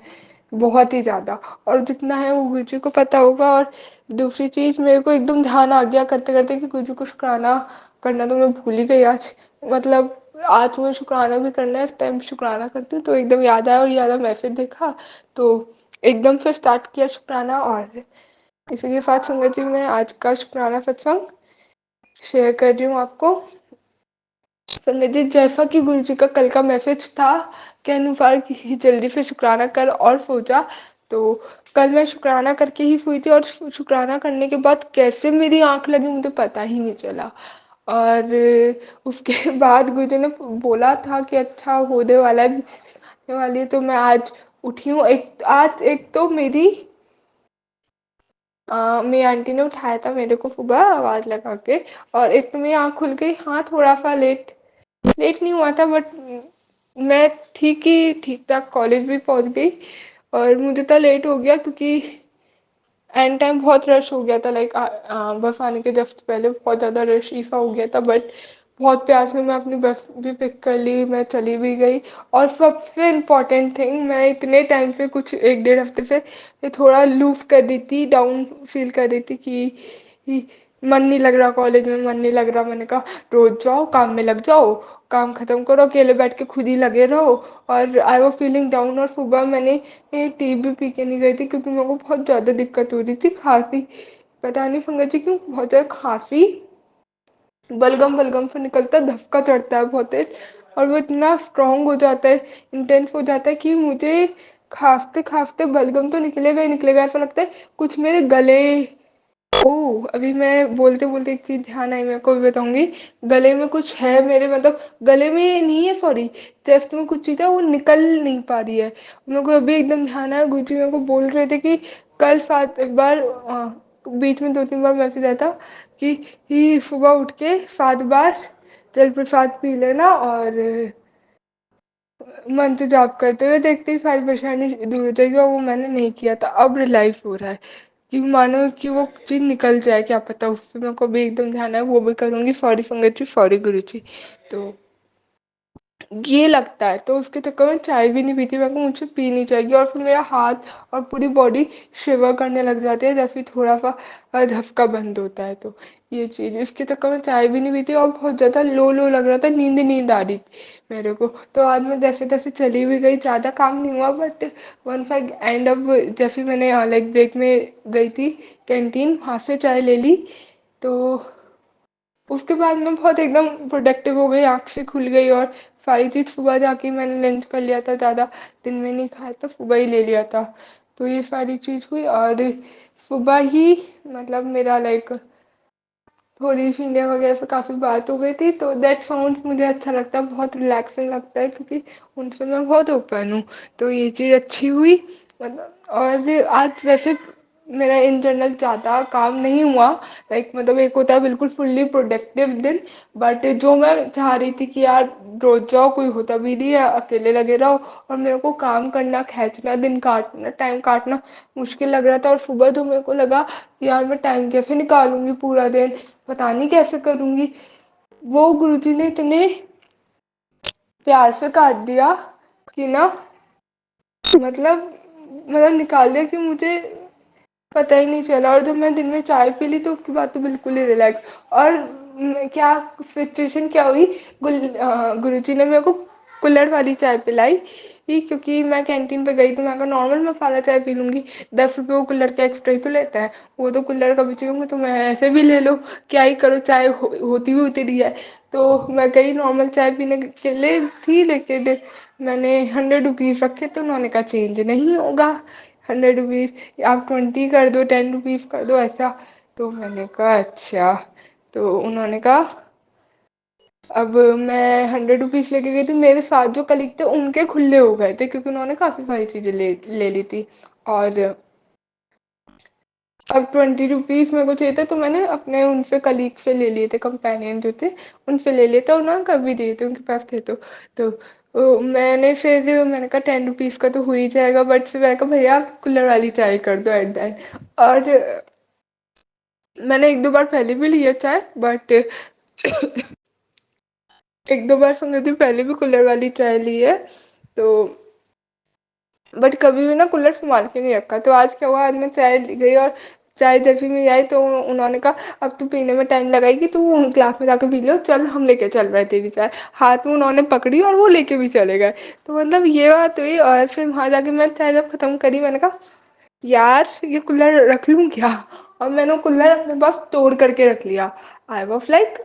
बहुत ही ज़्यादा। और जितना है वो गुरु जी को पता होगा। और दूसरी चीज़, मेरे को एकदम ध्यान आ गया करते करते कि गुरु जी को शुक्राना करना तो मैं भूल ही गई आज। मतलब आज मुझे शुक्राना भी करना है, इस टाइम शुक्राना करती हूँ तो एकदम याद आया, और याद मैसेज देखा तो एकदम से स्टार्ट किया शुक्राना। और इसी के साथ संगत जी, मैं आज का शुक्राना सत्संग शेयर कर रही हूँ आपको। संगत जी, जैसा कि गुरु जी का कल का मैसेज था के अनुसार कि जल्दी से शुक्राना कर और सो जा, तो कल मैं शुक्राना करके ही सोई थी, और शुक्राना करने के बाद कैसे मेरी आंख लगी मुझे पता ही नहीं चला। और उसके बाद गुरु जी ने बोला था कि अच्छा होने वाला है, होने वाली है, तो मैं आज उठी हूँ। आज एक तो मेरी मेरी आंटी ने उठाया था मेरे को सुबह आवाज़ लगा के, और एक तो मेरी आँख खुल गई। हाँ, थोड़ा सा लेट लेट नहीं हुआ था, बट मैं ठीक ठाक कॉलेज भी पहुंच गई। और मुझे तो लेट हो गया क्योंकि एंड टाइम बहुत रश हो गया था, लाइक बस आने के जस्ट पहले बहुत ज़्यादा रश ईसा हो गया था। बट बहुत प्यार से मैं अपनी बस भी पिक कर ली, मैं चली भी गई। और सबसे इम्पॉर्टेंट थिंग, मैं इतने टाइम से, कुछ एक डेढ़ हफ्ते से ये थोड़ा लूज कर दी थी, डाउन फील कर रही थी कि मन नहीं लग रहा कॉलेज में, मन नहीं लग रहा। मैंने कहा रोज जाओ, काम में लग जाओ, काम खत्म करो, अकेले बैठ के खुद ही लगे रहो। और आई वॉज फीलिंग डाउन। और सुबह मैंने टी भी पी के नहीं गई थी क्योंकि मेरे को बहुत ज़्यादा दिक्कत हो रही थी, खांसी। पता नहीं संगत जी क्यों बहुत ज़्यादा खांसी, बलगम बलगम से निकलता है, धक्का चढ़ता है बहुत तेज, और वो इतना स्ट्रांग हो जाता है, इंटेंस हो जाता है कि मुझे खांसते खांसते बलगम तो निकलेगा ही निकलेगा, ऐसा लगता है कुछ मेरे गले। ओह, अभी मैं बोलते बोलते एक चीज़ ध्यान आई, मैं को भी बताऊंगी। गले में कुछ है मेरे, मतलब गले में नहीं है, सॉरी, चेस्ट में कुछ चीज़ है, वो निकल नहीं पा रही है। मेरे को अभी एकदम ध्यान आया, गुरुजी मेरे को बोल रहे थे कि कल 7 बार, बीच में 2-3 बार मैसेज आया था कि सुबह उठ के 7 बार जल प्रसाद पी लेना, और मंत्र जाप करते हुए देखते ही सारी परेशानी दूर हो जाएगी। और वो मैंने नहीं किया था, अब रियलाइज हो रहा है कि मानो कि वो चीज़ निकल जाए, क्या पता। उससे मेरे को भी एकदम ध्यान है, वो भी करूँगी। सॉरी संगत जी, सॉरी गुरु जी। तो ये लगता है, तो उसके चक्कर में चाय भी नहीं पीती, मेरे को मुझसे पीनी चाहिए। और फिर मेरा हाथ और पूरी बॉडी शिवर करने लग जाती है जैसे थोड़ा सा झटका बंद होता है। तो ये चीज़, इसके चक्कर में चाय भी नहीं पीती, और बहुत ज़्यादा लो लो लग रहा था, नींद नींद आ रही थी मेरे को। तो आज मैं जैसे तैसे चली भी गई, ज़्यादा काम नहीं हुआ, but once I end up, जैसे मैंने लाइक ब्रेक में गई थी कैंटीन, वहाँ से चाय ले ली, तो उसके बाद मैं बहुत एकदम प्रोडक्टिव हो गई, आँख से खुल गई। और सारी चीज़ सुबह जाके मैंने लंच कर लिया था, ज़्यादा दिन में नहीं खाया था, सुबह ही ले लिया था। तो ये सारी चीज़ हुई, और सुबह ही मतलब मेरा लाइक थोड़ी फीलिंग वगैरह से काफ़ी बात हो गई थी, तो दैट साउंड मुझे अच्छा लगता है, बहुत रिलैक्सिंग लगता है, क्योंकि उनसे मैं बहुत ओपन हूँ। तो ये चीज़ अच्छी हुई, मतलब। और आज वैसे मेरा इन जनरल ज़्यादा काम नहीं हुआ, लाइक मतलब एक होता है बिल्कुल फुल्ली प्रोडक्टिव दिन, बट जो मैं चाह रही थी कि यार रोज जाओ, कोई होता भी नहीं है, अकेले लगे रहो, और मेरे को काम करना, खींचना, दिन काटना, टाइम काटना मुश्किल लग रहा था। और सुबह तो मेरे को लगा यार मैं टाइम कैसे निकालूंगी पूरा दिन, पता नहीं कैसे करूँगी। वो गुरुजी ने इतने प्यार से काट दिया कि ना, मतलब निकाल दिया कि मुझे पता ही नहीं चला। और जब मैं दिन में चाय पी ली तो उसके बाद तो बिल्कुल ही रिलैक्स। और क्या सिचुएशन क्या हुई, गुरुजी ने मेरे को कुल्हड़ वाली चाय पिलाई ही, क्योंकि मैं कैंटीन पे गई तो मैं कहा नॉर्मल मसाला चाय पी लूँगी, 10 रुपये वो कुल्हड़ का एक्स्ट्रा ही तो लेता है, वो तो कुल्हड़ का बेचूँगी, तो मैं ऐसे भी ले लो, क्या ही करो, चाय होती भी उतरी है। तो मैं गई नॉर्मल चाय पीने के लिए थी, लेकिन मैंने 100 रुपीज़ रखे, तो उन्होंने कहा चेंज नहीं होगा 100 रुपीज़, आप 20 कर दो, 10 रुपीज़ कर दो, ऐसा। तो मैंने कहा अच्छा। तो उन्होंने कहा, अब मैं 100 रुपीज़ लेके गई थी, मेरे साथ जो कलीग थे उनके खुले हो गए थे, क्योंकि उन्होंने काफ़ी सारी चीज़ें ले ले ली थी। और अब 20 रुपीज़ मेरे को चाहिए था, तो मैंने अपने उनसे कलीग से ले लिए थे, कंपेनियन जो थे उनसे ले लिए थे, उन्होंने कभी दिए थे, उनके पास थे तो मैंने कहा 10 रुपीज़ का तो हो ही जाएगा, बट फिर मैंने कहा भैया आप कुल्हड़ वाली चाय कर दो एट दैट। और मैंने एक दो बार पहले भी लिया चाय, बट एक दो बार संगति पहले भी कुल्हड़ वाली चाय ली है, तो बट कभी भी ना कुल्हड़ संभाल के नहीं रखा। तो आज क्या हुआ, आज मैं चाय गई और चाय जैसे मैं आई तो उन्होंने कहा अब तू पीने में टाइम लगाएगी, तू क्लास में जाके पी लो, चल हम लेके चल रहे हैं तेरी चाय। हाथ में उन्होंने पकड़ी और वो लेके भी चले गए। तो मतलब ये बात हुई, और फिर वहाँ जाके मैं चाय जब खत्म करी, मैंने कहा यार ये कुल्हड़ रख लूँ क्या, और मैंने वो कुल्हड़ अपने पास तोड़ करके रख लिया। आई वॉज लाइक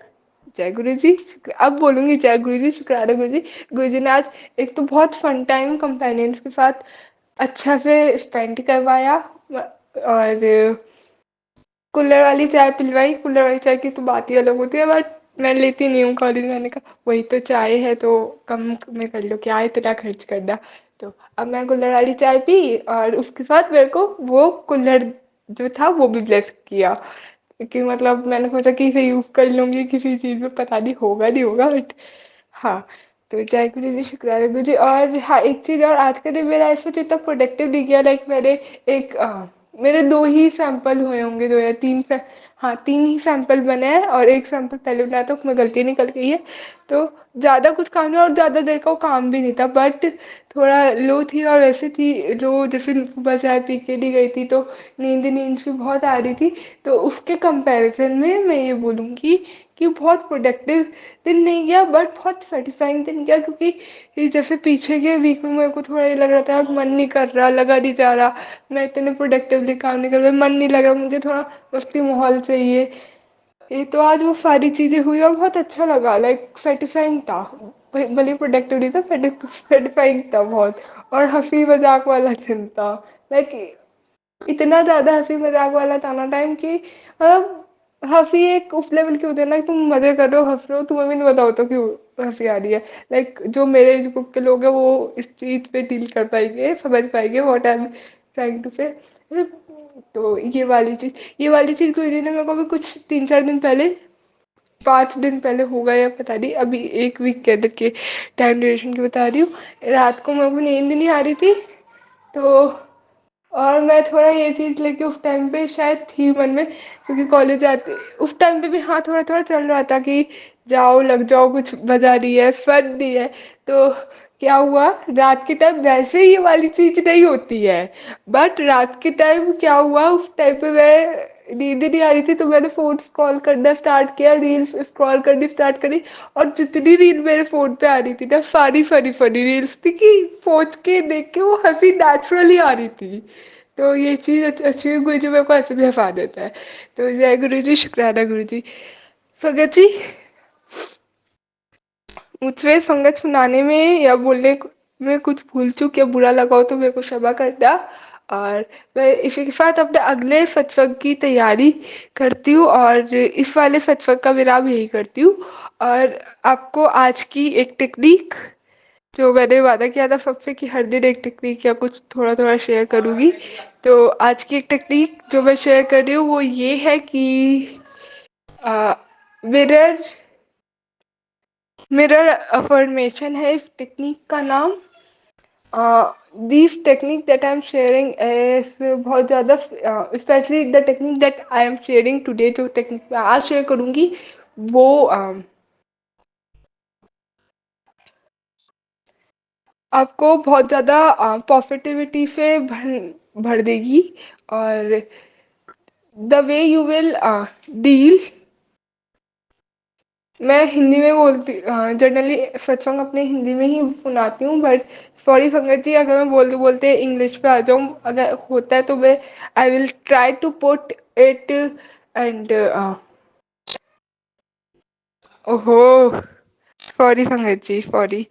जय गुरु जी, अब बोलूँगी जय गुरु जी, शुक्राना गुरु जी। गुरु जी ने आज एक तो बहुत फन टाइम कंपेनियंस के साथ अच्छा से स्पेंड करवाया, और कुल्हड़ वाली चाय पिलवाई। कुल्हड़ वाली चाय की तो बात ही अलग होती है, बट मैं लेती नहीं हूँ कॉलेज। मैंने कहा वही तो चाय है, तो कम में कर लो, क्या इतना खर्च करना। तो अब मैं कुल्हड़ वाली चाय पी, और उसके साथ मेरे को वो कुल्हड़ जो था वो भी ब्लेस किया, कि मतलब मैंने सोचा कि इसे यूज़ कर लूँगी किसी चीज़ में, पता नहीं होगा नहीं होगा, बट हाँ। तो जय गुरु जी, शुक्राना गुरु जी। और हाँ, एक चीज़ और, आज के दिन मेरा ऐसा इतना प्रोडक्टिव दिख गया, लाइक एक मेरे 2 ही सैंपल हुए होंगे, 2 या 3 हाँ 3 ही सैंपल बने हैं, और एक सैंपल पहले बनाया था उसमें गलती निकल गई है। तो ज़्यादा कुछ काम नहीं और ज़्यादा देर का वो काम भी नहीं था, बट थोड़ा लो थी, और वैसे थी लो, जैसे सुबह चाय पी के दी गई थी तो नींद नींद सी बहुत आ रही थी। तो उसके कंपैरिजन में मैं ये बोलूँगी कि बहुत प्रोडक्टिव दिन नहीं गया, बट बहुत सेटिस्फाइंग दिन गया, क्योंकि ये जैसे पीछे के वीक में मेरे को थोड़ा ये लग रहा था अब मन नहीं कर रहा, लगा नहीं जा रहा, मैं इतने प्रोडक्टिवली काम नहीं कर रहा, मन नहीं लग रहा, मुझे थोड़ा मस्ती माहौल चाहिए। ये तो आज वो सारी चीज़ें हुई और बहुत अच्छा लगा, लाइक सेटिस्फाइंग था। भले प्रोडक्टिव नहीं था, सेटिस्फाइंग था बहुत। और हंसी मजाक वाला दिन था, लाइक इतना ज़्यादा हंसी मजाक वाला था ना टाइम, कि मतलब हंसी एक उस लेवल की होती है ना कि तुम मज़े कर रहे हो, हंस रहे हो, तुम्हें भी नहीं बताओ तो क्यों हंसी आ रही है। लाइक जो मेरे एज ग्रुप के लोग हैं वो इस चीज़ पे डील कर पाएंगे, समझ पाएंगे what I am trying to say. तो ये वाली चीज़ गुरुजी ने मेरे को भी कुछ 3-4 दिन पहले, 5 दिन पहले होगा या पता नहीं, अभी एक वीक के अंदर के टाइम ड्यूरेशन की बता रही हूँ। रात को मेरे को नींद नहीं आ रही थी, तो और मैं थोड़ा ये चीज़ लेके उस टाइम पे शायद थी मन में, क्योंकि कॉलेज जाते उस टाइम पे भी हाँ थोड़ा थोड़ा चल रहा था कि जाओ लग जाओ, कुछ बजा रही है, फन नहीं है। तो क्या हुआ, रात के टाइम वैसे ये वाली चीज़ नहीं होती है, बट रात के टाइम क्या हुआ, उस टाइम पे मैं नींद नहीं आ रही थी, तो मैंने फ़ोन स्क्रॉल करना स्टार्ट किया, रील्स स्क्रॉल करनी स्टार्ट करी। और जितनी रील मेरे फ़ोन पे आ रही थी ना, सारी फनी फनी रील्स थी, कि सोच के देख के वो हंसी नेचुरली आ रही थी। तो ये चीज़ अच्छी हुई, गुरु जी मेरे को ऐसे भी हंसा देता है। तो जय गुरु जी, शुक्राना गुरु जी। संगत जी, मुझसे संगत सुनाने में या बोलने में कुछ भूल चूक या बुरा लगा हो तो मेरे को क्षमा करना। और मैं इसी के साथ अपने अगले सत्संग की तैयारी करती हूँ, और इस वाले सत्संग का विराम यही करती हूँ। और आपको आज की एक टेक्निक, जो मैंने वादा किया था सबसे कि हर दिन एक टेक्निक या कुछ थोड़ा थोड़ा शेयर करूँगी, तो आज की एक टेक्निक जो मैं शेयर कर रही हूँ वो ये है कि मिरर मिरर अफर्मेशन है इस टेक्निक का नाम। This technique that I am sharing is बहुत ज़्यादा, specially the technique that I am sharing today, जो टेक्निक मैं आज शेयर करूँगी वो आपको बहुत ज़्यादा पॉजिटिविटी से भर देगी। और the way you will deal, मैं हिंदी में बोलती जनरली सत्संग अपने हिंदी में ही सुनाती हूँ, बट सॉरी संगत जी अगर मैं बोलते बोलते इंग्लिश पे आ जाऊँ, अगर होता है तो मैं I will try to put it and ओहो सॉरी संगत जी, सॉरी।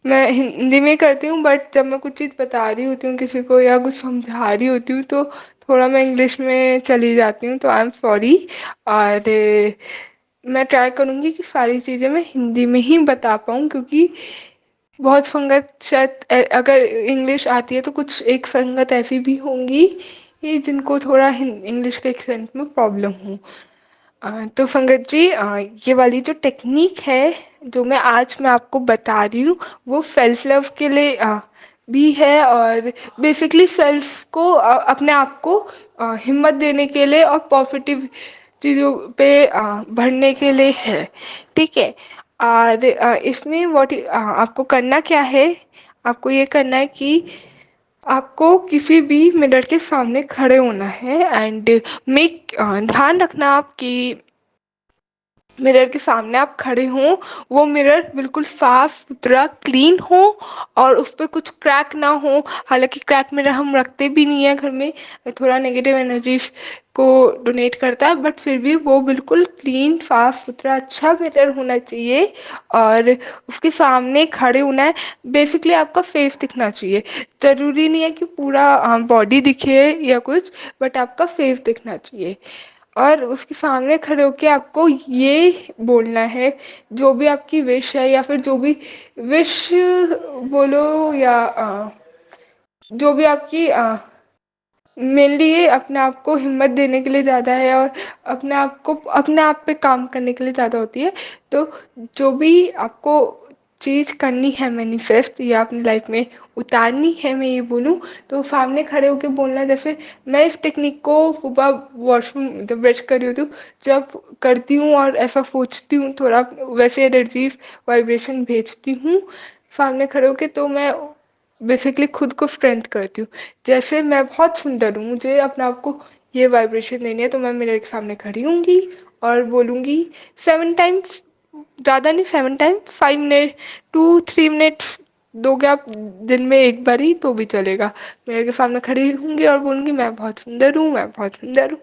मैं हिंदी में करती हूँ, बट जब मैं कुछ चीज़ बता रही होती हूँ किसी को या कुछ समझा रही होती हूँ तो थोड़ा मैं इंग्लिश में चली जाती हूँ, तो आई एम सॉरी। और मैं ट्राई करूँगी कि सारी चीज़ें मैं हिंदी में ही बता पाऊँ, क्योंकि बहुत संगत शायद अगर इंग्लिश आती है तो कुछ एक संगत ऐसी भी होंगी ये जिनको थोड़ा इंग्लिश के एक्सेंट में प्रॉब्लम हो। तो संगत जी, ये वाली जो टेक्निक है जो मैं आपको बता रही हूँ, वो सेल्फ लव के लिए भी है, और बेसिकली सेल्फ को अपने आप को हिम्मत देने के लिए और पॉजिटिव चीज़ों पे बढ़ने के लिए है। ठीक है। और इसमें आपको करना क्या है, आपको ये करना है कि आपको किसी भी मिरर के सामने खड़े होना है, एंड मेक ध्यान रखना आप कि मिरर के सामने आप खड़े हों, वो मिरर बिल्कुल साफ सुथरा क्लीन हो और उस पर कुछ क्रैक ना हो। हालांकि क्रैक मिरर हम रखते भी नहीं है घर में, थोड़ा नेगेटिव एनर्जी को डोनेट करता है, बट फिर भी वो बिल्कुल क्लीन साफ सुथरा अच्छा मिरर होना चाहिए और उसके सामने खड़े होना है। बेसिकली आपका फेस दिखना चाहिए, ज़रूरी नहीं है कि पूरा बॉडी दिखे या कुछ, बट आपका फेस दिखना चाहिए। और उसके सामने खड़े होके आपको ये बोलना है, जो भी आपकी विश है या फिर जो भी विश बोलो, या जो भी आपकी मेनली ये अपने आप को हिम्मत देने के लिए ज़्यादा है और अपने आप को अपने आप पे काम करने के लिए ज़्यादा होती है। तो जो भी आपको चीज़ करनी है मैनिफेस्ट या अपनी लाइफ में उतारनी है, मैं ये बोलूँ तो सामने खड़े होकर बोलना। जैसे मैं इस टेक्निक को सुबह वॉशरूम जब ब्रश कर रही होती हूँ, जब करती हूँ और ऐसा सोचती हूँ, थोड़ा वैसे एनर्जी वाइब्रेशन भेजती हूँ सामने खड़े होकर, तो मैं बेसिकली खुद को स्ट्रेंथ करती हूँ। जैसे मैं बहुत सुंदर हूँ, मुझे अपने आप को ये वाइब्रेशन देनी है, तो मैं मिरर के सामने खड़ी होंगी और बोलूँगी 7 टाइम्स, ज़्यादा नहीं 7 टाइम, 5 मिनट 2-3 मिनट्स दोगे आप दिन में एक बार ही तो भी चलेगा। मिरर के सामने खड़ी होंगी और बोलूँगी मैं बहुत सुंदर हूँ, मैं बहुत सुंदर हूँ,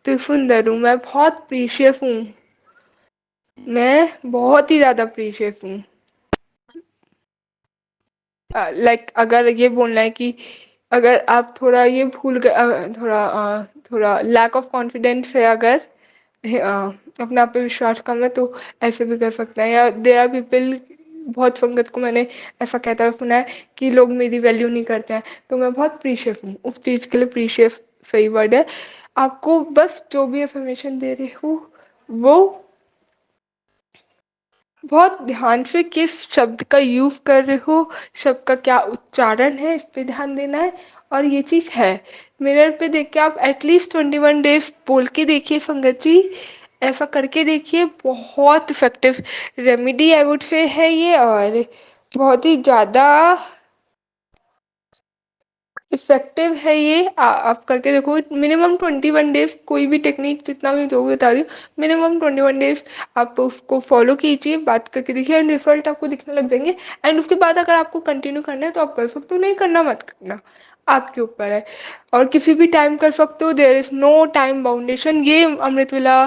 तो सुंदर हूँ, मैं बहुत प्रीशियस हूँ, मैं बहुत ही ज़्यादा प्रीशियस हूँ। लाइक अगर ये बोलना है कि अगर आप थोड़ा ये भूल गए, थोड़ा लैक ऑफ कॉन्फिडेंस है, अगर अपने आप पे विश्वास कम है, तो ऐसे भी कर सकते हैं। या देयर आर पीपल, बहुत संगत को मैंने ऐसा कहता हुआ सुना है कि लोग मेरी वैल्यू नहीं करते हैं, तो मैं बहुत प्रीशियस हूँ, उस चीज़ के लिए प्रीशियस सही वर्ड है। आपको बस जो भी इंफॉर्मेशन दे रही हूँ वो बहुत ध्यान से किस शब्द का यूज़ कर रहे हो, शब्द का क्या उच्चारण है, इस पे ध्यान देना है। और ये चीज़ है, मिरर पे देख के आप एटलीस्ट 21 डेज बोल के देखिए संगत जी, ऐसा करके देखिए, बहुत effective remedy I would say है ये, और बहुत ही ज़्यादा इफेक्टिव है ये। आप करके देखो, मिनिमम 21 डेज, कोई भी टेक्निक जितना भी जो भी बता रही हूँ, मिनिमम 21 डेज आप उसको फॉलो कीजिए, बात करके देखिए, एंड रिजल्ट आपको दिखने लग जाएंगे। एंड उसके बाद अगर आपको कंटिन्यू करना है तो आप कर सकते हो, नहीं करना मत करना, आपके ऊपर है। और किसी भी टाइम कर सकते हो, देयर इज़ नो टाइम बाउंडेशन, ये अमृत वेला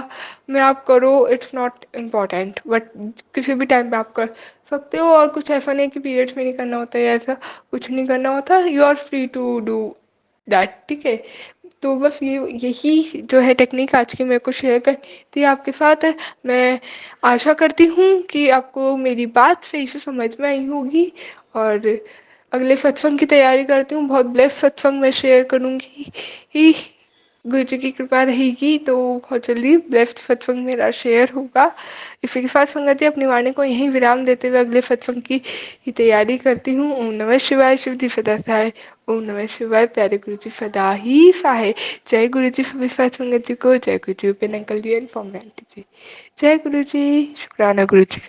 में आप करो, इट्स नॉट इम्पॉर्टेंट, बट किसी भी टाइम पे आप कर सकते हो। और कुछ ऐसा नहीं कि पीरियड्स में नहीं करना होता है या ऐसा कुछ नहीं करना होता, you are free to do that. ठीक है। तो बस यही जो है टेक्निक आज की मेरे को शेयर करनी थी आपके साथ। मैं आशा करती हूँ कि आपको मेरी बात सही से समझ में आई होगी, और अगले सत्संग की तैयारी करती हूँ, बहुत ब्लेस्ड सत्संग मैं शेयर करूँगी ही, गुरु जी की कृपा रहेगी तो बहुत जल्दी ब्लेस्ड सत्संग मेरा शेयर होगा। इसी के साथ संगत जी, अपनी वाणी को यहीं विराम देते हुए अगले सत्संग की ही तैयारी करती हूँ। ओम नमः शिवाय, शिव जी सदा सहाय। ओम नमः शिवाय, प्यारे गुरु जी सदा ही सहाय। जय गुरु जी सभी साथ संगत जी को, जय गुरु जी, पेन अंकल जी एंड फॉर्म जी। जय गुरु जी, शुक्राना गुरु जी।